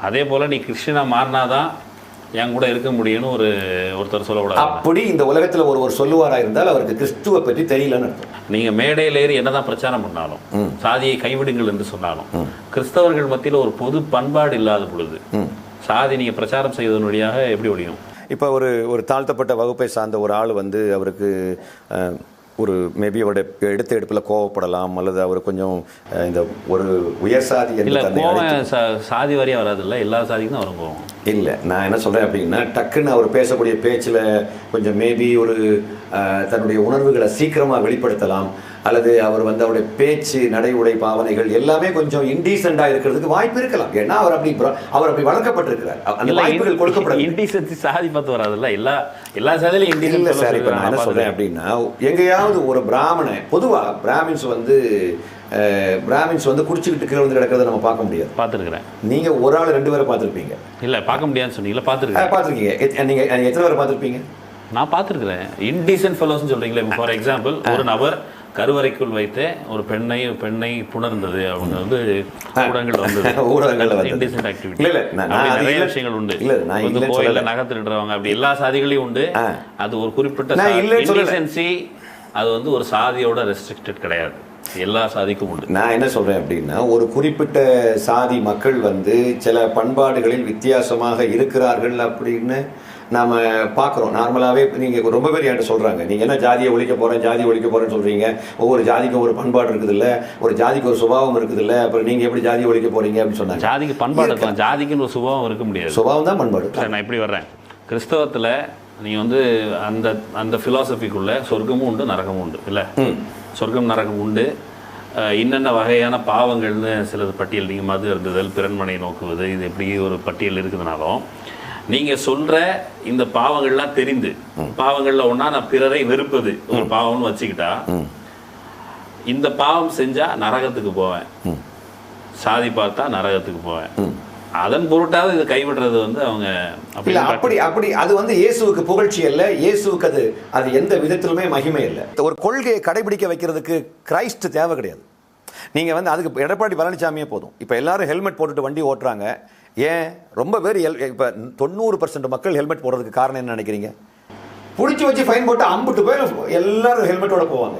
அதே போல் நீ கிறிஸ்டினாக மாறினாதான் என் கூட இருக்க முடியும்னு ஒருத்தர் சொல்லக்கூடாது. அப்படி இந்த உலகத்தில் ஒருவர் சொல்லுவாராக இருந்தால் அவருக்கு கிறிஸ்துவை பற்றி தெரியலன்னு அர்த்தம். நீங்கள் மேடையில் ஏறி என்னதான் பிரச்சாரம் பண்ணாலும், சாதியை கைவிடுங்கள் என்று சொன்னாலும், கிறிஸ்தவர்கள் மத்தியில் ஒரு பொது பண்பாடு இல்லாத பொழுது சாதி நீங்கள் பிரச்சாரம் செய்வதன் வழியாக எப்படி ஒழியும்? இப்போ ஒரு தாழ்த்தப்பட்ட வகுப்பை சார்ந்த ஒரு ஆள் வந்து அவருக்கு ஒரு மேபி அவருடைய எடுத்த எடுப்பில் கோவப்படலாம், அல்லது அவர் கொஞ்சம் இந்த ஒரு உயர் சாதி சாதி வரையாக வராது இல்லை, எல்லா சாதிக்கும் தான் வரும் கோவம். இல்லை, நான் என்ன சொல்கிறேன் அப்படின்னா, டக்குன்னு அவர் பேசக்கூடிய பேச்சில் கொஞ்சம் மேபி ஒரு தன்னுடைய உணர்வுகளை சீக்கிரமாக வெளிப்படுத்தலாம், அல்லது அவர் வந்து அவருடைய பேச்சு, நடை, உடை, பாவனைகள் எல்லாமே கொஞ்சம் இன்டீசெண்டாக இருக்கிறதுக்கு வாய்ப்பு இருக்கலாம். ஏன்னா அவர் அப்படி வளர்க்கப்பட்டிருக்கிறார், அந்த வாய்ப்புகள் கொடுக்கப்படும். இன்டீசென்சி சாதி பார்த்து வராதுல்ல, எல்லா சாதியிலும் இன்டீசென்ட் இல்லை சார். இப்போ நான் என்ன சொல்கிறேன் அப்படின்னா, எங்கேயாவது ஒரு பொதுவாக பிராமின்ஸ் வந்து குடிச்சுக்கிட்டு கீழே வந்து கிடக்கிறத நம்ம பார்க்க முடியாது. பார்த்துருக்கிறேன். நீங்கள் ஒரு ஆள் 2 பேரை பார்த்துருப்பீங்க. இல்லை, பார்க்க முடியாதுன்னு சொன்னீங்களா? பார்த்துருக்கீங்க. நீங்கள் எத்தனை பேரை பார்த்துருப்பீங்க? நான் பார்த்துருக்கிறேன். இன்டீசென்ட் ஃபெலோஸ்ன்னு சொல்கிறீங்களே. ஃபார் எக்ஸாம்பிள், ஒரு நபர் கருவறைக்குள் வைத்து ஒரு பெண்ணை புணர்ந்தது, அவங்க வந்து ஊடகங்கள் இன்டீசென்ட் ஆக்டிவிட்டி. நிறைய விஷயங்கள் உண்டு. கோயிலில் நகர்த்திடுறவங்க, அப்படி எல்லா சாதிகளையும் உண்டு. அது ஒரு குறிப்பிட்ட இன்டீசென்சி, அது வந்து ஒரு சாதியோட ரெஸ்ட்ரிக்டட் கிடையாது, எல்லா சாதிக்கும் உண்டு. நான் என்ன சொல்கிறேன் அப்படின்னா, ஒரு குறிப்பிட்ட சாதி மக்கள் வந்து சில பண்பாடுகளில் வித்தியாசமாக இருக்கிறார்கள் அப்படின்னு நாம் பார்க்குறோம். நார்மலாகவே நீங்கள் ரொம்ப பேர் என்கிட்ட சொல்கிறாங்க, நீங்கள் என்ன ஜாதியை ஒழிக்க போகிறேன்னு சொல்கிறீங்க, ஒவ்வொரு ஜாதிக்கும் ஒரு பண்பாடு இருக்குதுல்ல, ஒரு ஜாதிக்கு ஒரு சுபாவம் இருக்குதுல்ல, அப்புறம் நீங்கள் எப்படி ஜாதியை ஒழிக்க போகிறீங்க அப்படின்னு சொன்னாங்க. ஜாதிக்கு பண்பாடு இருக்கலாம், ஜாதிக்குன்னு ஒரு சுபாவம் இருக்க முடியாது. சுபாவம் தான் பண்பாடு. நான் இப்படி வர்றேன். கிறிஸ்தவத்தில் நீங்கள் வந்து அந்த ஃபிலாசபிக்குள்ளே சொர்க்கமும் உண்டு, நரகமும் உண்டு இல்லை? சொர்க்கம் நரகம் உண்டு. என்னென்ன வகையான பாவங்கள்னு சிலது பட்டியல், நீங்கள் மது அருந்துதல், பிறன்மனை நோக்குவது, இது எப்படி ஒரு பட்டியல் இருக்குதுனாலும், நீங்கள் சொல்கிற இந்த பாவங்கள்லாம் தெரிந்து, பாவங்களில் ஒன்றா நான் பிறரை வெறுப்பது ஒரு பாவம்னு வச்சுக்கிட்டா, இந்த பாவம் செஞ்சால் நரகத்துக்கு போவேன், சாதி பார்த்தா நரகத்துக்கு போவேன், அதன் பொருட்டாவது இதை கைவிடுறது வந்து அவங்க அப்படி அது வந்து இயேசுவுக்கு புகழ்ச்சி அல்ல, இயேசுவுக்கு அது எந்த விதத்திலுமே மகிமை இல்லை. ஒரு கொள்கையை கடைபிடிக்க வைக்கிறதுக்கு கிரைஸ்ட் தேவை கிடையாது. நீங்கள் வந்து அதுக்கு எடப்பாடி பழனிசாமியே போதும். இப்போ எல்லாரும் ஹெல்மெட் போட்டுட்டு வண்டி ஓட்டுறாங்க. ஏன் ரொம்ப பேர் இப்போ 90% மக்கள் ஹெல்மெட் போடுறதுக்கு காரணம் என்ன நினைக்கிறீங்க? பிடிச்சி வச்சு ஃபைன் போட்டு அம்பிட்டு போய் எல்லாரும் ஹெல்மெட்டோட போவாங்க.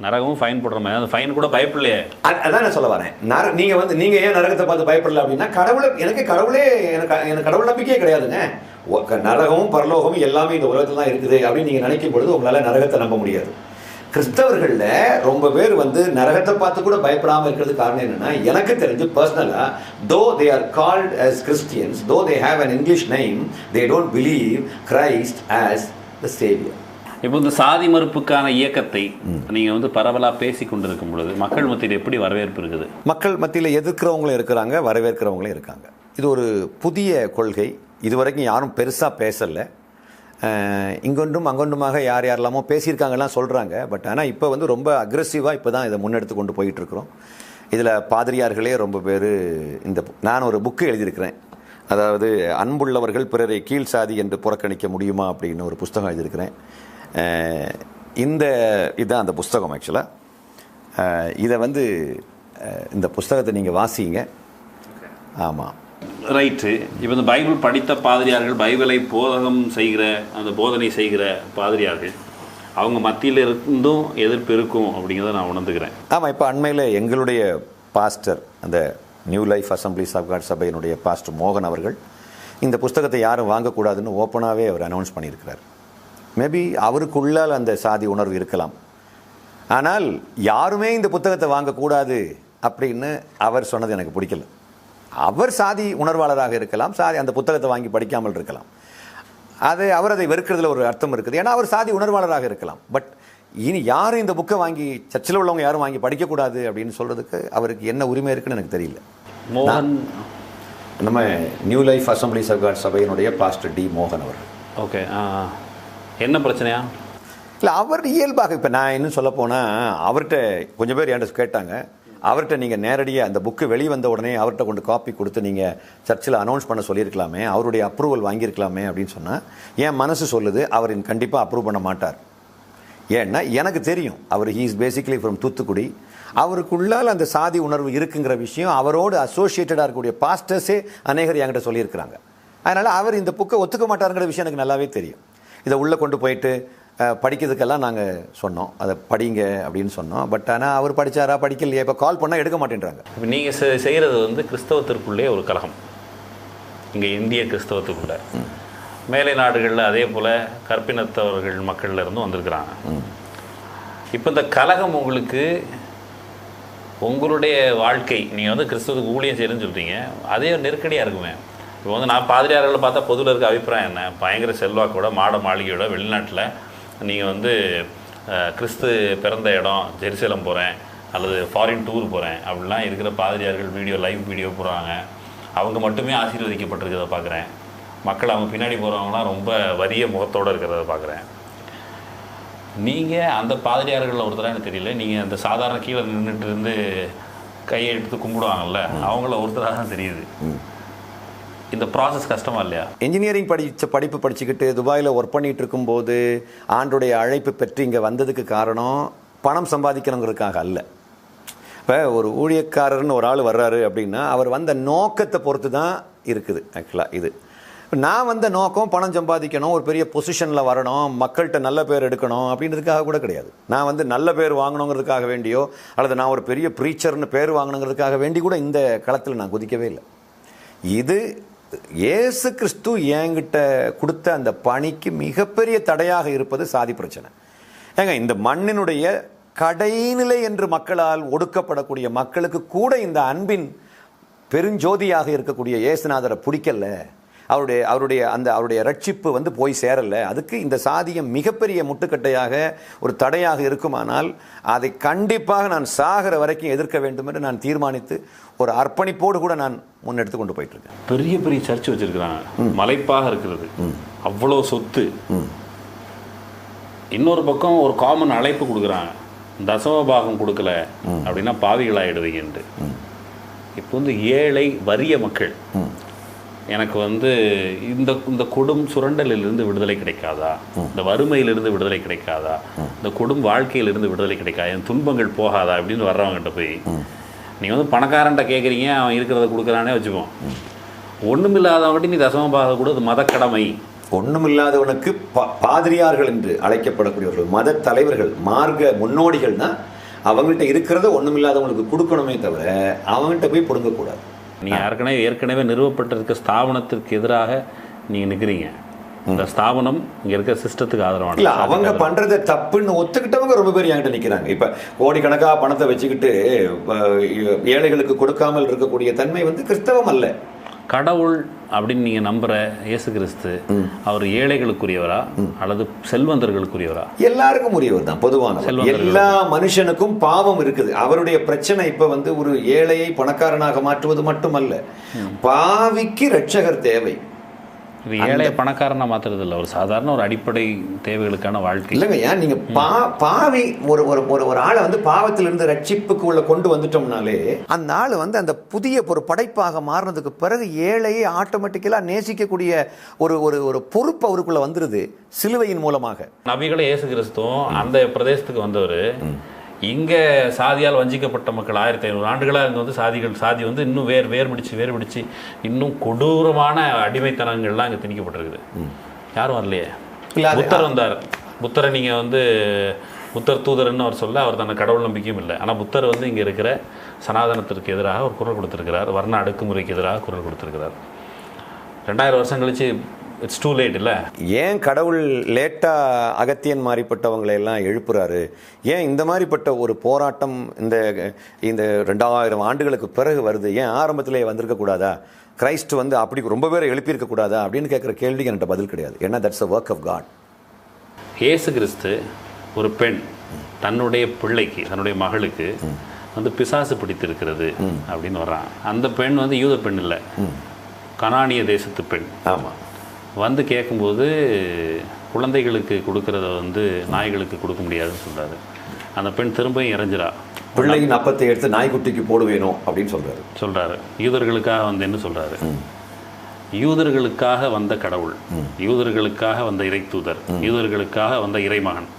நரகமும் ஃபைன் போடுற மாதிரி, அந்த ஃபைன் கூட பயப்படலையே. அதான் நான் சொல்ல வரேன். நீங்கள் ஏன் நரகத்தை பார்த்து பயப்படல அப்படின்னா, எனக்கு கடவுள் நம்பிக்கையே கிடையாதுங்க. நரகமும் பரலோகமும் எல்லாமே இந்த உலகத்தில் தான் இருக்குது அப்படின்னு நீங்கள் நினைக்கும் பொழுது உங்களால் நரகத்தை நம்ப முடியாது. கிறிஸ்தவர்கள்ல ரொம்ப பேர் வந்து நரகத்தை பார்த்து கூட பயப்படாம இருக்கிறது காரணம் என்னன்னா, எனக்கு தெரிஞ்சு பர்சனலா, தோ they are called as Christians, though they have an English name, they don't believe Christ as the Savior. இப்போ இந்த சாதி மறுப்புக்கான இயக்கத்தை நீங்க வந்து பரவலா பேசி கொண்டிருக்கும் பொழுது மக்கள் மத்தியில் எப்படி வரவேற்பு இருக்குது? மக்கள் மத்தியில் எதிர்க்கிறவங்களும் இருக்கிறாங்க, வரவேற்கிறவங்களும் இருக்காங்க. இது ஒரு புதிய கொள்கை. இதுவரைக்கும் யாரும் பெருசா பேசலை. இங்கொன்றும் அங்கொன்றுமாக யார் யாரெல்லாமோ பேசியிருக்காங்கலாம் சொல்கிறாங்க. பட் ஆனால் இப்போ வந்து ரொம்ப அக்ரெசிவாக இப்போ தான் இதை முன்னெடுத்து கொண்டு போயிட்டுருக்குறோம். இதில் பாதிரியார்களே ரொம்ப பேர் நான் ஒரு புக்கு எழுதியிருக்கிறேன். அதாவது அன்புள்ளவர்கள் பிறரை கீழ் சாதி என்று புறக்கணிக்க முடியுமா அப்படின்னு ஒரு புஸ்தகம் எழுதியிருக்கிறேன். இதுதான் அந்த புஸ்தகம். ஆக்சுவலாக இதை வந்து இந்த புஸ்தகத்தை நீங்கள் வாசிங்க. ஆமாம், ரைட்டு. இப்போ இந்த பைபிள் படித்த பாதிரியார்கள், பைபிளை போதகம் செய்கிற அந்த போதனை செய்கிற பாதிரியார்கள், அவங்க மத்தியில் இருந்தும் எதிர்ப்பு இருக்கும் அப்படிங்கிறத நான் உணர்ந்துக்கிறேன். ஆமாம், இப்போ அண்மையில் எங்களுடைய பாஸ்டர், அந்த new life assemblies of God சபையினுடைய பாஸ்டர் மோகன் அவர்கள் இந்த புஸ்தகத்தை யாரும் வாங்கக்கூடாதுன்னு ஓப்பனாகவே அவர் அனௌன்ஸ் பண்ணியிருக்கிறார். மேபி அவருக்குள்ளால் அந்த சாதி உணர்வு இருக்கலாம். ஆனால் யாருமே இந்த புத்தகத்தை வாங்கக்கூடாது அப்படின்னு அவர் சொன்னது எனக்கு பிடிக்கல. அவர் சாதி உணர்வாளராக இருக்கலாம், அந்த புத்தகத்தை வாங்கி படிக்காமல் இருக்கலாம். அவர் அதை வெறுக்கிறதுல ஒரு அர்த்தம் இருக்குது. ஏன்னா அவர் சாதி உணர்வாளராக இருக்கலாம். பட் இனி யாரும் இந்த புக்கை வாங்கி, சர்ச்சில் உள்ளவங்க யாரும் வாங்கி படிக்கக்கூடாது அப்படின்னு சொல்றதுக்கு அவருக்கு என்ன உரிமை இருக்குன்னு எனக்கு தெரியல. நம்ம new life assemblies of God சபையினுடைய பாஸ்டர் டி மோகன் அவர். ஓகே, என்ன பிரச்சனையா? இல்லை, அவர் இயல்பாக, இப்போ நான் இன்னும் சொல்ல போனால், அவர்கிட்ட கொஞ்சம் பேர் என்கிட்ட கேட்டாங்க, அவர்கிட்ட நீங்கள் நேரடியாக அந்த புக்கு வெளியே வந்த உடனே அவர்கிட்ட கொண்டு காப்பி கொடுத்து நீங்கள் சர்ச்சில் அனௌன்ஸ் பண்ண சொல்லியிருக்கலாமே, அவருடைய அப்ரூவல் வாங்கியிருக்கலாமே அப்படின்னு சொன்னால், என் மனசு சொல்லுது அவர் கண்டிப்பாக அப்ரூவ் பண்ண மாட்டார். ஏன்னா எனக்கு தெரியும், அவர் he is basically from Thoothukudi. அவருக்குள்ளால் அந்த சாதி உணர்வு இருக்குங்கிற விஷயம் அவரோடு அசோசியேட்டடாக இருக்கக்கூடிய பாஸ்டர்ஸே அநேகர் என்கிட்ட சொல்லியிருக்கிறாங்க. அதனால் அவர் இந்த புக்கை ஒத்துக்க மாட்டாருங்கிற விஷயம் எனக்கு நல்லாவே தெரியும். இதை உள்ளே கொண்டு போயிட்டு படிக்கிறதுக்கெல்லாம் நாங்கள் சொன்னோம், அதை படிங்க அப்படின்னு சொன்னோம். பட் ஆனால் அவர் படித்தாரா படிக்கலையே, இப்போ கால் பண்ணால் எடுக்க மாட்டேன்றாங்க. இப்போ நீங்கள் செய்கிறது வந்து கிறிஸ்தவத்திற்குள்ளே ஒரு கலகம், இங்கே இந்திய கிறிஸ்தவத்துக்குள்ளே. மேலை நாடுகளில் அதே போல் கற்பினத்தவர்கள் மக்களில் இருந்தும் வந்திருக்கிறாங்க. இப்போ இந்த கலகம் உங்களுக்கு உங்களுடைய வாழ்க்கை, நீங்கள் வந்து கிறிஸ்தவத்துக்கு ஊழியம் செய்யணும்னு சொல்கிறீங்க, அதே நெருக்கடியாக இருக்குமே. இப்போ வந்து நான் பாதிரியார்களை பார்த்தா பொதுவில் இருக்க அபிப்பிராயம் என்ன, பயங்கர செல்வாக்கோட மாட மாளிகையோட வெளிநாட்டில் நீங்கள் வந்து கிறிஸ்து பிறந்த இடம் ஜெருசலம் போகிறேன் அல்லது ஃபாரின் டூர் போகிறேன் அப்படிலாம் இருக்கிற பாதிரியார்கள் லைவ் வீடியோ போடுறாங்க. அவங்க மட்டுமே ஆசீர்வதிக்கப்பட்டிருக்கிறத பார்க்குறேன். மக்கள் அவங்க பின்னாடி போகிறவங்களாம் ரொம்ப வறிய முகத்தோடு இருக்கிறத பார்க்குறேன். நீங்கள் அந்த பாதிரியார்களில் ஒருத்தராக எனக்கு தெரியல, நீங்கள் அந்த சாதாரண கீழே நின்றுட்டு இருந்து கையை எடுத்து கும்பிடுவாங்கல்ல, அவங்கள ஒருத்தராக தான் தெரியுது. இந்த ப்ராசஸ் கஷ்டமா இல்லையா? இன்ஜினியரிங் படிப்பு படிச்சுக்கிட்டு துபாயில் ஒர்க் பண்ணிகிட்டு இருக்கும்போது ஆண்டுடைய அழைப்பு பெற்று இங்கே வந்ததுக்கு காரணம் பணம் சம்பாதிக்கணுங்கிறதுக்காக அல்ல. இப்போ ஒரு ஊழியக்காரர்னு ஒரு ஆள் வர்றாரு அப்படின்னா அவர் வந்த நோக்கத்தை பொறுத்து தான் இருக்குது. ஆக்சுவலாக இது நான் வந்த நோக்கம் பணம் சம்பாதிக்கணும், ஒரு பெரிய பொசிஷனில் வரணும், மக்கள்கிட்ட நல்ல பேர் எடுக்கணும் அப்படின்றதுக்காக கூட கிடையாது. நான் வந்து நல்ல பேர் வாங்கணுங்கிறதுக்காக வேண்டியோ அல்லது நான் ஒரு பெரிய ப்ரீச்சர்னு பேர் வாங்கணுங்கிறதுக்காக வேண்டி கூட இந்த களத்தில் நான் குதிக்கவே இல்லை. இது இயேசு கிறிஸ்து என்கிட்ட கொடுத்த அந்த பணிக்கு மிகப்பெரிய தடையாக இருப்பது சாதி பிரச்சனை. ஏங்க, இந்த மண்ணினுடைய கடைநிலை என்று மக்களால் ஒடுக்கப்படக்கூடிய மக்களுக்கு கூட இந்த அன்பின் பெருஞ்சோதியாக இருக்கக்கூடிய இயேசுநாதரை பிடிக்கல, அவருடைய ரட்சிப்பு வந்து போய் சேரல. அதுக்கு இந்த சாதியம் மிகப்பெரிய முட்டுக்கட்டையாக ஒரு தடையாக இருக்குமானால் அதை கண்டிப்பாக நான் சாகிற வரைக்கும் எதிர்க்க வேண்டும் என்று நான் தீர்மானித்து ஒரு அர்ப்பணிப்போடு கூட நான் முன்னெடுத்து கொண்டு போயிட்டு இருக்கேன். பெரிய பெரிய சர்ச் வச்சிருக்கிறாங்க, மலைப்பாக இருக்கிறது, அவ்வளோ சொத்து. இன்னொரு பக்கம் ஒரு காமன் அழைப்பு கொடுக்குறாங்க, தசமபாகம் கொடுக்கல அப்படின்னா பாவிகளாயிடுவீங்கன்ட்டு. இப்போ வந்து ஏழை வறிய மக்கள் எனக்கு வந்து இந்த கொடும் சுரண்டலிலிருந்து விடுதலை கிடைக்காதா, இந்த வறுமையிலிருந்து விடுதலை கிடைக்காதா, இந்த கொடும் வாழ்க்கையிலிருந்து விடுதலை கிடைக்காதா, என் துன்பங்கள் போகாதா அப்படின்னு வர்றவங்ககிட்ட போய் நீங்கள் வந்து பணக்காரன்ட்ட கேட்குறீங்க, அவன் இருக்கிறத கொடுக்குறானே வச்சுப்போம். ஒன்றுமில்லாதவன்ட்டு நீ தசமபாகம் கூட, அது மத கடமை. ஒன்றுமில்லாதவனுக்கு பாதிரியார்கள் என்று அழைக்கப்படக்கூடியவர்கள், மத தலைவர்கள், மார்க்க முன்னோடிகள்னா அவங்கள்ட்ட இருக்கிறத ஒன்றுமில்லாதவங்களுக்கு கொடுக்கணுமே தவிர அவங்கள்ட்ட போய் பிடுங்கக்கூடாது. நீங்கள் ஏற்கனவே நிறுவப்பட்டிருக்க ஸ்தாபனத்திற்கு எதிராக நீங்கள் நிற்கிறீங்க. இந்த ஸ்தாபனம் இங்கே இருக்க சிஸ்டத்துக்கு ஆதரவான இல்லை, அவங்க பண்ணுறதை தப்புன்னு ஒத்துக்கிட்டவங்க ரொம்ப பேர் என்கிட்ட நிற்கிறாங்க. இப்போ கோடிக்கணக்காக பணத்தை வச்சுக்கிட்டு ஏழைகளுக்கு கொடுக்காமல் இருக்கக்கூடிய தன்மை வந்து கிறிஸ்தவம் அல்ல. கடவுள் அப்படின்னு நீங்கள் நம்புகிற இயேசு கிறிஸ்து அவர் ஏழைகளுக்குரியவரா அல்லது செல்வந்தர்களுக்குரியவரா? எல்லாருக்கும் உரியவர் தான், பொதுவான. எல்லா மனுஷனுக்கும் பாவம் இருக்குது. அவருடைய பிரச்சனை இப்போ வந்து ஒரு ஏழையை பணக்காரனாக மாற்றுவது மட்டுமல்ல, பாவிக்கு ரட்சகர் தேவை. இது ஏழை பணக்காரனா மாத்துறது இல்லை, ஒரு சாதாரண ஒரு அடிப்படை தேவைகளுக்கான வாழ்க்கை. இல்லைங்க, ஏன் நீங்க பாவி ஒரு ஒரு ஆளை வந்து பாவத்திலிருந்து ரட்சிப்புக்கு உள்ள கொண்டு வந்துட்டோம்னாலே அந்த ஆள் வந்து அந்த புதிய ஒரு படைப்பாக மாறினதுக்கு பிறகு ஏழையை ஆட்டோமேட்டிக்கலா நேசிக்கக்கூடிய ஒரு ஒரு பொறுப்பு அவருக்குள்ள வந்துருது சிலுவையின் மூலமாக. நபிகளே இயேசு கிறிஸ்துவும் அந்த பிரதேசத்துக்கு வந்தவர் இங்கே சாதியால் வஞ்சிக்கப்பட்ட மக்கள் 1500 ஆண்டுகளாக இங்கே வந்து சாதி வந்து இன்னும் வேர் பிடிச்சு இன்னும் கொடூரமான அடிமைத்தனங்கள்லாம் இங்கே திணிக்கப்பட்டிருக்குது. யாரும் வரலையே. புத்தர் வந்தார். புத்தரை நீங்கள் வந்து புத்தர் தூதர்ன்னு அவர் சொல்ல, அவர் தன்னை கடவுள் நம்பிக்கையும் இல்லை. ஆனால் புத்தர் வந்து இங்கே இருக்கிற சனாதனத்திற்கு எதிராக ஒரு குரல் கொடுத்துருக்கிறார், வர்ண அடக்குமுறைக்கு எதிராக குரல் கொடுத்துருக்கிறார். 2000 வருஷம் கழிச்சு இட்ஸ் டூ லேட் இல்லை. ஏன் கடவுள் லேட்டாக அகத்தியன் மாதிரிப்பட்டவங்களை எல்லாம் எழுப்புறாரு? ஏன் இந்த மாதிரிப்பட்ட ஒரு போராட்டம் இந்த 2000 ஆண்டுகளுக்கு பிறகு வருது? ஏன் ஆரம்பத்திலே வந்திருக்க கூடாதா? கிரைஸ்ட் வந்து அப்படி ரொம்ப பேரை எழுப்பியிருக்க கூடாதா அப்படின்னு கேட்குற கேள்விக்கு என்கிட்ட பதில் கிடையாது. ஏன்னா that's a work of God. இயேசு கிறிஸ்து ஒரு பெண் தன்னுடைய பிள்ளைக்கு, தன்னுடைய மகளுக்கு வந்து பிசாசு பிடித்திருக்கிறது அப்படின்னு வர்றான். அந்த பெண் வந்து யூத பெண் இல்லை, கனானிய தேசத்து பெண். ஆமாம். வந்து கேட்கும்போது குழந்தைகளுக்கு கொடுக்கறத வந்து நாய்களுக்கு கொடுக்க முடியாதுன்னு சொல்கிறாரு. அந்த பெண் திரும்பியும் இறஞ்சிரா, பிள்ளையின் அப்பத்தை எடுத்து நாய்க்குட்டிக்கு போடுவேனோ அப்படின்னு சொல்கிறாரு. யூதர்களுக்காக வந்து என்ன சொல்கிறாரு? யூதர்களுக்காக வந்த கடவுள், யூதர்களுக்காக வந்த இறை தூதர், யூதர்களுக்காக வந்த இறைமகன்,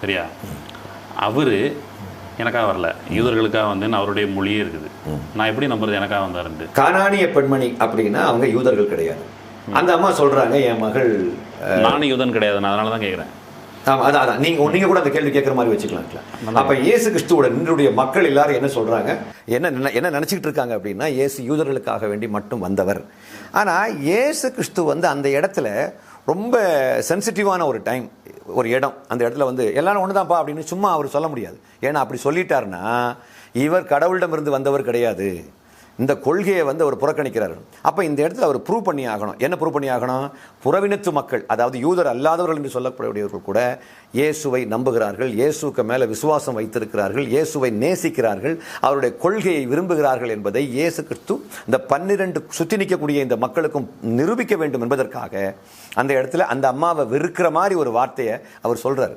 சரியா? அவர் எனக்காக வரல, யூதர்களுக்காக வந்தேன்னு அவருடைய மொழியே இருக்குது. நான் எப்படி நம்புறது எனக்காக வந்தாருன்ட்டு? கானானிய பெண்மணி அப்படின்னா அவங்க யூதர்கள் கிடையாது. அந்த அம்மா சொல்றாங்க, என் மகள் நானும் யூதன் கிடையாது, நான் அதனால தான் கேட்குறேன். ஆமாம், அதான் நீங்க கூட அந்த கேள்வி கேட்குற மாதிரி வச்சுக்கலாம். அப்போ இயேசு கிறிஸ்துவோட நின்றுடைய மக்கள் எல்லாரும் என்ன சொல்றாங்க, என்ன நினச்சிக்கிட்டு இருக்காங்க அப்படின்னா, இயேசு யூதர்களுக்காக வேண்டி மட்டும் வந்தவர். ஆனால் இயேசு கிறிஸ்து வந்து அந்த இடத்துல ரொம்ப சென்சிட்டிவான ஒரு டைம், ஒரு இடம். அந்த இடத்துல வந்து எல்லாரும் ஒன்று தான்ப்பா அப்படின்னு சும்மா அவர் சொல்ல முடியாது. ஏன்னா அப்படி சொல்லிட்டாருன்னா இவர் கடவுளிடமிருந்து வந்தவர் கிடையாது, இந்த கொள்கையை வந்து அவர் புறக்கணிக்கிறார். அப்போ இந்த இடத்துல அவர் ப்ரூவ் பண்ணி ஆகணும். என்ன ப்ரூவ் பண்ணி ஆகணும்? புறவினத்து மக்கள், அதாவது யூதர் அல்லாதவர்கள் என்று சொல்லக்கூடியவர்கள் கூட இயேசுவை நம்புகிறார்கள், இயேசுக்கு மேலே விசுவாசம் வைத்திருக்கிறார்கள், இயேசுவை நேசிக்கிறார்கள், அவருடைய கொள்கையை விரும்புகிறார்கள் என்பதை இயேசு கிறிஸ்து இந்த 12 சுற்றி நிற்கக்கூடிய இந்த மக்களுக்கும் நிரூபிக்க வேண்டும் என்பதற்காக அந்த இடத்துல அந்த அம்மாவை வெறுக்கிற மாதிரி ஒரு வார்த்தையை அவர் சொல்கிறார்.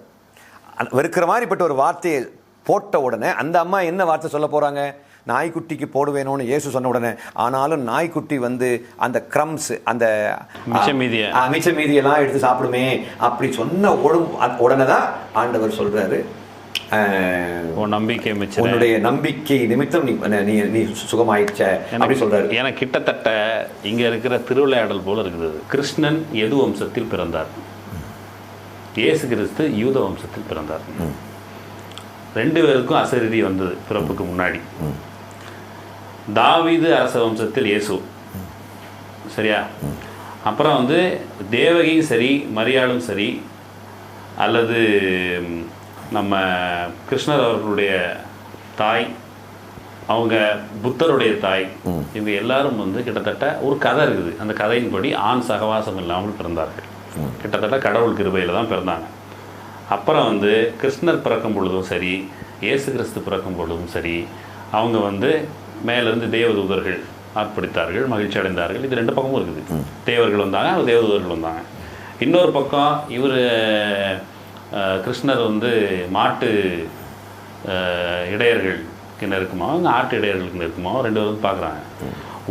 வெறுக்கிற மாதிரிப்பட்ட ஒரு வார்த்தையை போட்ட உடனே அந்த அம்மா என்ன வார்த்தை சொல்ல போகிறாங்க? நாய்க்குட்டிக்கு போடுவேணும்னு இயேசு சொன்ன உடனே, ஆனாலும் நாய்க்குட்டி வந்து அந்த கிரம்ஸ், அந்த மிச்ச மீதியெல்லாம் எடுத்து சாப்பிடுமே அப்படி சொன்ன உடனே தான் ஆண்டவர் சொல்றாரு, உன்னுடைய நம்பிக்கை நிமித்தம் நீ சுகமாயிடுச்ச அப்படி சொல்றாரு. ஏன்னா கிட்டத்தட்ட இங்க இருக்கிற திருவிளையாடல் போல இருக்குது. கிருஷ்ணன் எது வம்சத்தில் பிறந்தார்? இயேசு கிறிஸ்து யூத வம்சத்தில் பிறந்தார். 2 பேருக்கும் அசரீரி வந்தது பிறப்புக்கு முன்னாடி. தாவீது அரச வம்சத்தில் இயேசு, சரியா? அப்புறம் வந்து தேவகியும் சரி, மரியாளும் சரி, அல்லது நம்ம கிருஷ்ணர் அவர்களுடைய தாய், அவங்க புத்தருடைய தாய், இவங்க எல்லாரும் வந்து கிட்டத்தட்ட ஒரு கதை இருக்குது. அந்த கதையின்படி ஆண் சகவாசம் இல்லாமல் பிறந்தார்கள். கிட்டத்தட்ட கடவுள் கிருபையில் தான் பிறந்தாங்க. அப்புறம் வந்து கிருஷ்ணர் பிறக்கும் பொழுதும் சரி, இயேசு கிறிஸ்து பிறக்கும் பொழுதும் சரி, அவங்க வந்து மேலிருந்து தேவதூதர்கள் ஆர்ப்பரித்தார்கள், மகிழ்ச்சி அடைந்தார்கள். இது 2 பக்கமும் இருக்குது. தேவர்கள் வந்தாங்க, அவர் தேவதூதர்கள் வந்தாங்க. இன்னொரு பக்கம் இவர் கிருஷ்ணர் வந்து மாட்டு இடையர்களுக்கு நெருக்கமாக, அவங்க ஆட்டு இடையர்களுக்கு நெருக்கமாக 2 பேரும் பார்க்குறாங்க.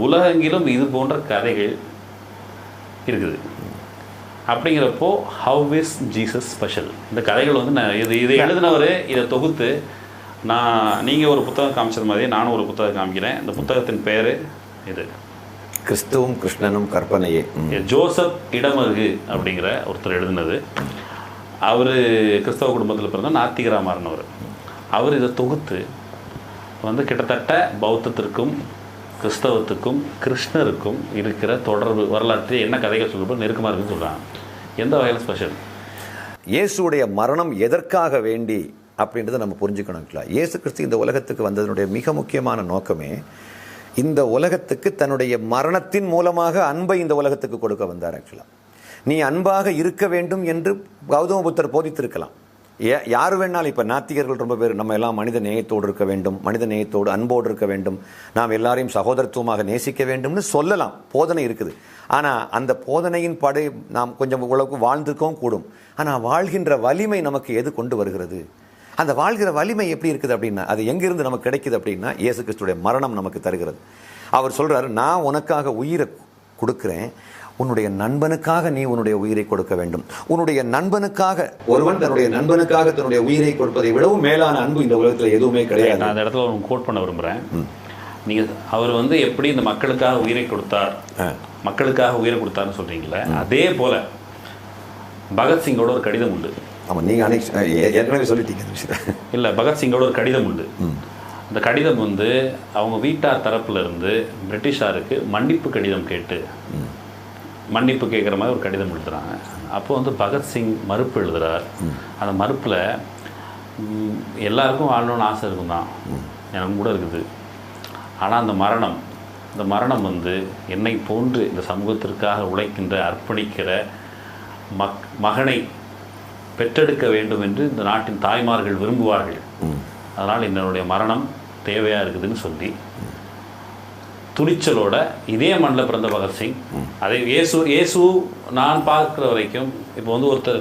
உலகெங்கிலும் இது போன்ற கதைகள் இருக்குது. அப்படிங்கிறப்போ ஹவ் இஸ் ஜீசஸ் ஸ்பெஷல்? இந்த கதைகள் வந்து இதை எழுதினவர் இதை தொகுத்து நீங்கள் ஒரு புத்தகம் காமிச்சது மாதிரி நானும் ஒரு புத்தகம் காமிக்கிறேன். இந்த புத்தகத்தின் பேர் இது, கிறிஸ்துவும் கிருஷ்ணனும் கற்பனையே. ஜோசப் இடமருகு அப்படிங்கிற ஒருத்தர் எழுதினது. அவர் கிறிஸ்தவ குடும்பத்தில் பிறந்த நாத்திகரா மாறினவர். அவர் இதை தொகுத்து வந்து கிட்டத்தட்ட பௌத்தத்திற்கும் கிறிஸ்தவத்துக்கும் கிருஷ்ணருக்கும் இருக்கிற தொடர்பு வரலாற்று என்ன கதைகள் சொல்லும்போது நெருக்கமாக இருக்குன்னு சொல்கிறாங்க. எந்த வகையில் ஸ்பெஷல்? இயேசுடைய மரணம் எதற்காக வேண்டி அப்படின்றத நம்ம புரிஞ்சுக்கணும். இயேசு கிறிஸ்து இந்த உலகத்துக்கு வந்ததனுடைய மிக முக்கியமான நோக்கமே இந்த உலகத்துக்கு தன்னுடைய மரணத்தின் மூலமாக அன்பை இந்த உலகத்துக்கு கொடுக்க வந்தார். ஆக்சுவலாக நீ அன்பாக இருக்க வேண்டும் என்று கௌதம புத்தர் போதித்திருக்கலாம். யார் வேணாலும், இப்போ நாத்திகர்கள் ரொம்ப பேர் நம்ம எல்லாம் மனித நேயத்தோடு இருக்க வேண்டும், மனித நேயத்தோடு அன்போடு இருக்க வேண்டும், நாம் எல்லாரையும் சகோதரத்துவமாக நேசிக்க வேண்டும்னு சொல்லலாம், போதனை இருக்குது. ஆனால் அந்த போதனையின் படை நாம் கொஞ்சம் உலகம் வாழ்ந்திருக்கவும் கூடும். ஆனால் வாழ்கின்ற வலிமை நமக்கு எது கொண்டு வருகிறது? அந்த வாழ்கிற வலிமை எப்படி இருக்குது அப்படின்னா அது எங்கிருந்து நமக்கு கிடைக்குது அப்படின்னா இயேசு கிறிஸ்துடைய மரணம் நமக்கு தருகிறது. அவர் சொல்கிறார், நான் உனக்காக உயிரை கொடுக்குறேன், உன்னுடைய நண்பனுக்காக நீ உன்னுடைய உயிரை கொடுக்க வேண்டும். உன்னுடைய நண்பனுக்காக, ஒருவன் தன்னுடைய நண்பனுக்காக தன்னுடைய உயிரை கொடுப்பதை விடவும் மேலான அன்பு இந்த உலகத்தில் எதுவுமே கிடையாது. நான் அந்த இடத்துல ஒரு கோட் பண்ண விரும்புகிறேன். நீங்கள் அவர் எப்படி இந்த மக்களுக்காக உயிரை கொடுத்தார், மக்களுக்காக உயிரை கொடுத்தாருன்னு சொல்கிறீங்களே, அதே போல் பகத்சிங்கோட ஒரு கடிதம் உண்டு. ஆமாம், நீங்கள் ஏற்கனவே சொல்லிட்டீங்க இல்லை, பகத்சிங்கோட ஒரு கடிதம் உண்டு. அந்த கடிதம் அவங்க வீட்டார் தரப்புல இருந்து பிரிட்டிஷாருக்கு மன்னிப்பு கடிதம் கேட்டு மன்னிப்பு கேட்குற மாதிரி ஒரு கடிதம் எழுதுகிறாங்க. அப்போது பகத்சிங் மறுப்பு எழுதுகிறார். அந்த மறுப்பில் எல்லாருக்கும் வாழணும்னு ஆசை இருக்கும் தான், எனக்கு கூட இருக்குது. ஆனால் அந்த மரணம் என்னை போன்று இந்த சமூகத்திற்காக உழைக்கின்ற அர்ப்பணிக்கிற மகனை பெற்றெடுக்க வேண்டும் என்று இந்த நாட்டின் தாய்மார்கள் விரும்புவார்கள். அதனால் என்னுடைய மரணம் தேவையாக இருக்குதுன்னு சொல்லி துணிச்சலோட இதே மண்ணில் பிறந்த பகத்சிங், அதே இயேசு நான் பார்க்குற வரைக்கும் இப்போ ஒருத்தர்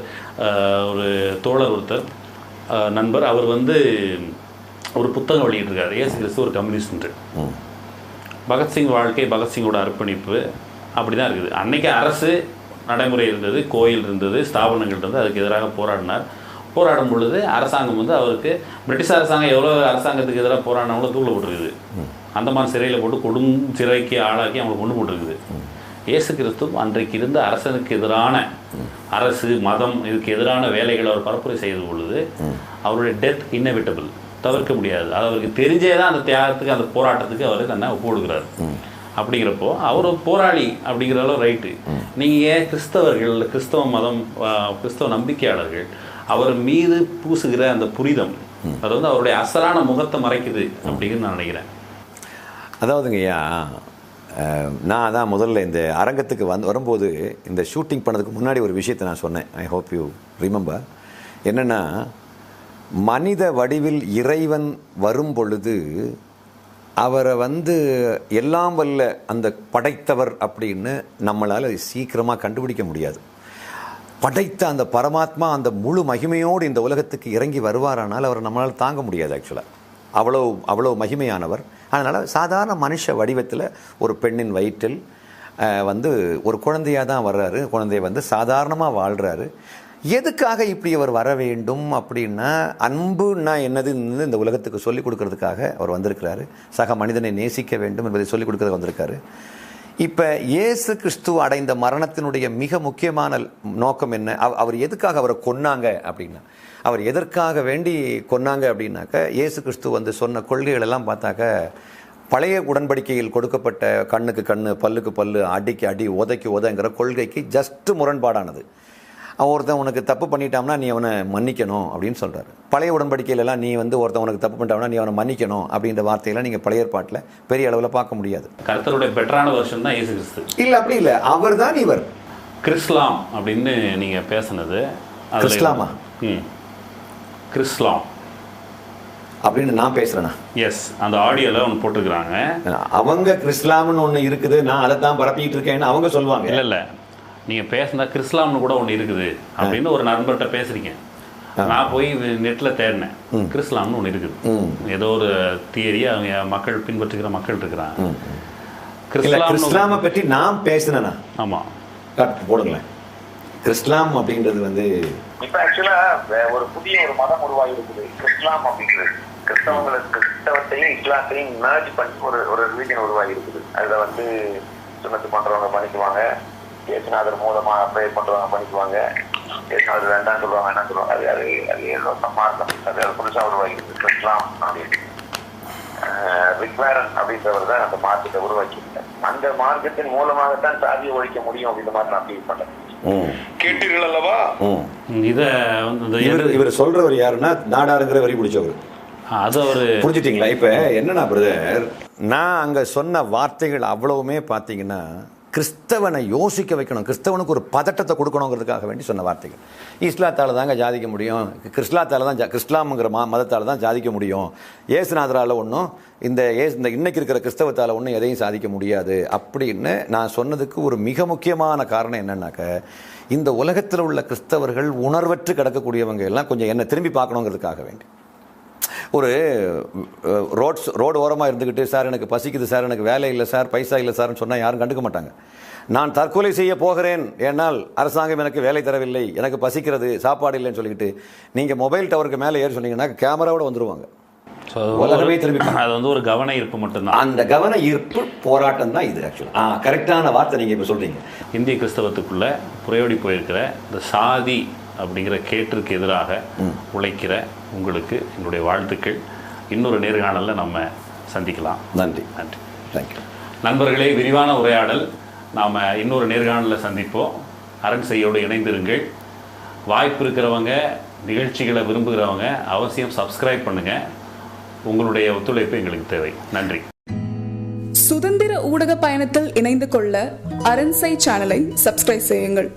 ஒரு தோழர், ஒருத்தர் நண்பர், அவர் ஒரு புத்தகம் வெளியிட்டிருக்காரு, இயேசு கிறிஸ்து ஒரு கம்யூனிஸ்ட். பகத்சிங் வாழ்க்கை, பகத்சிங்கோட அர்ப்பணிப்பு அப்படி தான் இருக்குது. அன்றைக்கி அரசு நடைமுறை இருந்தது, கோயில் இருந்தது, ஸ்தாபனங்கள் இருந்தது, அதுக்கு எதிராக போராடும் பொழுது அரசாங்கம் அவருக்கு பிரிட்டிஷ் அரசாங்கம் எவ்வளோ அரசாங்கத்துக்கு எதிராக போராடினவங்களும் தூள போட்டுருக்குது, அந்தமான் சிறையில் போட்டு கொடும் சிறைக்கு ஆளாக்கி அவங்களை கொண்டு போட்டுருக்குது. இயேசு கிறிஸ்து அன்றைக்கு இருந்த அரசனுக்கு எதிரான அரசு மதம் இதுக்கு எதிரான வேலைகளை அவர் பரப்புரை செய்த பொழுது அவருடைய டெத் இன்னெவிட்டபிள், தவிர்க்க முடியாது. அது அவருக்கு தெரிஞ்சே தான் அந்த தியாகத்துக்கு, அந்த போராட்டத்துக்கு அவர் தன்னை ஒப்பு கொடுக்குறாரு. அப்படிங்கிறப்போ அவர் போராளி அப்படிங்கிறளவு ரைட்டு. நீங்கள் கிறிஸ்தவ மதம், கிறிஸ்தவ நம்பிக்கையாளர்கள் அவர் மீது பூசுகிற அந்த புரிதம் அது அவருடைய அசலான முகத்தை மறைக்குது அப்படின்னு நான் நினைக்கிறேன். அதாவதுங்கய்யா, நான் அதான் முதல்ல இந்த அரங்கத்துக்கு வரும்போது இந்த ஷூட்டிங் பண்ணதுக்கு முன்னாடி ஒரு விஷயத்தை நான் சொன்னேன். I hope you remember. என்னென்னா, மனித வடிவில் இறைவன் வரும் பொழுது அவரை எல்லாம் வல்ல அந்த படைத்தவர் அப்படின்னு நம்மளால் சீக்கிரமாக கண்டுபிடிக்க முடியாது. படைத்த அந்த பரமாத்மா அந்த முழு மகிமையோடு இந்த உலகத்துக்கு இறங்கி வருவாரானால் அவரை நம்மளால் தாங்க முடியாது. ஆக்சுவலாக அவ்வளோ மகிமையானவர். அதனால் சாதாரண மனுஷ வடிவத்தில் ஒரு பெண்ணின் வயிற்றில் ஒரு குழந்தையாக தான் வர்றாரு. குழந்தைய சாதாரணமாக வாழ்கிறாரு. எதுக்காக இப்படி அவர் வர வேண்டும் அப்படின்னா, அன்புன்னா என்னதுன்னு இந்த உலகத்துக்கு சொல்லிக் கொடுக்கறதுக்காக அவர் வந்திருக்கிறாரு. சக மனிதனை நேசிக்க வேண்டும் என்பதை சொல்லிக் கொடுக்கறதுக்கு வந்திருக்காரு. இப்போ இயேசு கிறிஸ்து அடைந்த மரணத்தினுடைய மிக முக்கியமான நோக்கம் என்ன? அவர் எதுக்காக அவரை கொன்னாங்க அப்படின்னா, அவர் எதற்காக வேண்டி கொன்னாங்க அப்படின்னாக்க, இயேசு கிறிஸ்து சொன்ன கொள்கைகள் எல்லாம் பார்த்தாக்க பழைய உடன்படிக்கையில் கொடுக்கப்பட்ட கண்ணுக்கு கண்ணு, பல்லுக்கு பல்லு, அடிக்கு அடி, உதைக்கு உதைங்கிற கொள்கைக்கு ஜஸ்ட் முரண்பாடானது. ஒருத்தன் உனக்கு தப்பு பண்ணிட்டான்னா நீ அவனை மன்னிக்கணும் அப்படின்னு சொல்கிறாரு. பழைய உடன்படிக்கையிலலாம் நீ ஒருத்தன் உனக்கு தப்பு பண்ணிட்டான்னா நீ அவனை மன்னிக்கணும் அப்படின்ற வார்த்தையெல்லாம் நீங்கள் பழைய ஏற்பாட்டில் பெரிய அளவில் பார்க்க முடியாது. கர்த்தருடைய பெட்டரான வருஷம் தான் இயேசு கிறிஸ்து. இல்லை, அப்படி இல்லை, அவர் தான் இவர். கிறிஸ்லாம் அப்படின்னு நீங்கள் பேசுனது கிறிஸ்லாமா? கிறிஸ்லாம் அப்படின்னு நான் பேசுகிறேன்னா? எஸ், அந்த ஆடியோவில் ஒன்று போட்டுருக்குறாங்க. அவங்க கிறிஸ்லாம்னு ஒன்று இருக்குது, நான் அதை தான் பரப்பிக்கிட்டு இருக்கேன்னு அவங்க சொல்லுவாங்க. இல்லை, நீங்கள் பேசுனா கிறிஸ்லாம்னு கூட ஒன்று இருக்குது அப்படின்னு ஒரு நண்பர்கிட்ட பேசுகிறீங்க. நான் போய் நெட்டில் தேடினேன், கிறிஸ்லாம்னு ஒன்று இருக்குது, ஏதோ ஒரு தியரியை அவங்க மக்கள் பின்பற்றுகிற மக்கள் இருக்கிறாங்க. கிறிஸ்லாமை பற்றி நான் பேசுனேன்னா? ஆமாம், போடுங்களேன். கிறிஸ்லாம் அப்படின்றது இப்போ ஆக்சுவலாக ஒரு புதிய ஒரு மதம் உருவாகி இருக்குது, கிறிஸ்லாம் அப்படின்றது. கிறிஸ்தவத்தையும் இஸ்லாத்தையும் மேர்ஜ் பண்ணி ஒரு ரிலீஜன் உருவாகி இருக்குது. அதில் சுண்ணத்து பண்ணுறவங்க பண்ணிக்குவாங்க, இயேசுநாதர் மூலமாக ப்ரேயர் பண்ணுறவங்க பண்ணிக்குவாங்க, இயேசுநாதர் வேண்டாம்னு சொல்லுவாங்க, என்ன சொல்லுவாங்க, அது ஏதோ சம்மார்க்கம், அது புதுசாக உருவாகி இருக்குது கிறிஸ்லாம் அப்படின்னு. ரிக்வேரன் அப்படின்றவர் தான் அந்த மார்க்கத்தை உருவாக்கியிருக்கார். அந்த மார்க்கத்தின் மூலமாகத்தான் சாதியை ஒழிக்க முடியும் அப்படின்ற மாதிரி நான் ஃபீல் பண்ணேன். கேட்டீர்கள் அல்லவா? இதை இவர் சொல்றவர் யாருன்னா நாடாருங்கிற வரி பிடிச்சவர். அது அவர் புரிஞ்சுட்டீங்களா? இப்போ என்னன்னா பிரதர், நான் அங்கே சொன்ன வார்த்தைகள் அவ்வளவுமே பார்த்தீங்கன்னா கிறிஸ்தவனை யோசிக்க வைக்கணும், கிறிஸ்தவனுக்கு ஒரு பதட்டத்தை கொடுக்கணுங்கிறதுக்காக வேண்டி சொன்ன வார்த்தைகள். இஸ்லாத்தால் தாங்க ஜாதிக்க முடியும், கிறிஸ்லாமுங்கிற மதத்தால் தான் ஜாதிக்க முடியும், ஏசுநாதரால் ஒன்றும் இந்த இன்னைக்கு இருக்கிற கிறிஸ்தவத்தால் ஒன்றும் எதையும் சாதிக்க முடியாது அப்படின்னு நான் சொன்னதுக்கு ஒரு மிக முக்கியமான காரணம் என்னன்னாக்க, இந்த உலகத்தில் உள்ள கிறிஸ்தவர்கள் உணர்வற்று கிடக்கக்கூடியவங்க எல்லாம் கொஞ்சம் என்னை திரும்பி பார்க்கணுங்கிறதுக்காக வேண்டி. ஒரு ரோடு ஓரமாக இருந்துக்கிட்டு, சார் எனக்கு பசிக்குது சார், எனக்கு வேலை இல்லை சார், பைசா இல்லை சார்னு சொன்னால் யாரும் கண்டுக்க மாட்டாங்க. நான் தற்கொலை செய்ய போகிறேன், ஏன்னால் அரசாங்கம் எனக்கு வேலை தரவில்லை, எனக்கு பசிக்கிறது, சாப்பாடு இல்லைன்னு சொல்லிக்கிட்டு நீங்கள் மொபைல் டவருக்கு மேலே ஏறி சொன்னீங்கன்னா கேமராவோட வந்துடுவாங்க. உலகமே திரும்பி. அது வந்து ஒரு கவன ஈர்ப்பு மட்டும்தான். அந்த கவன ஈர்ப்பு போராட்டம் தான் இது. ஆக்சுவலாக கரெக்டான வார்த்தை நீங்கள் இப்போ சொல்கிறீங்க. இந்திய கிறிஸ்தவத்துக்குள்ளே புரையோடி போயிருக்கிற இந்த சாதி அப்படிங்கிற கேட்டிற்கு எதிராக உழைக்கிற உங்களுக்கு என்னுடைய வாழ்த்துக்கள். இன்னொரு நேர்காணலில் நம்ம சந்திக்கலாம். நன்றி. நன்றி. தேங்க்யூ. நண்பர்களே, விரிவான உரையாடல். நாம் இன்னொரு நேர்காணலில் சந்திப்போம். அரண் செய்யோடு இணைந்திருங்கள். வாய்ப்பு இருக்கிறவங்க, நிகழ்ச்சிகளை விரும்புகிறவங்க அவசியம் சப்ஸ்கிரைப் பண்ணுங்கள். உங்களுடைய ஒத்துழைப்பு எங்களுக்கு தேவை. நன்றி. சுதந்திர ஊடக பயணத்தில் இணைந்து கொள்ள அரண்சை சேனலை சப்ஸ்கிரைப் செய்யுங்கள்.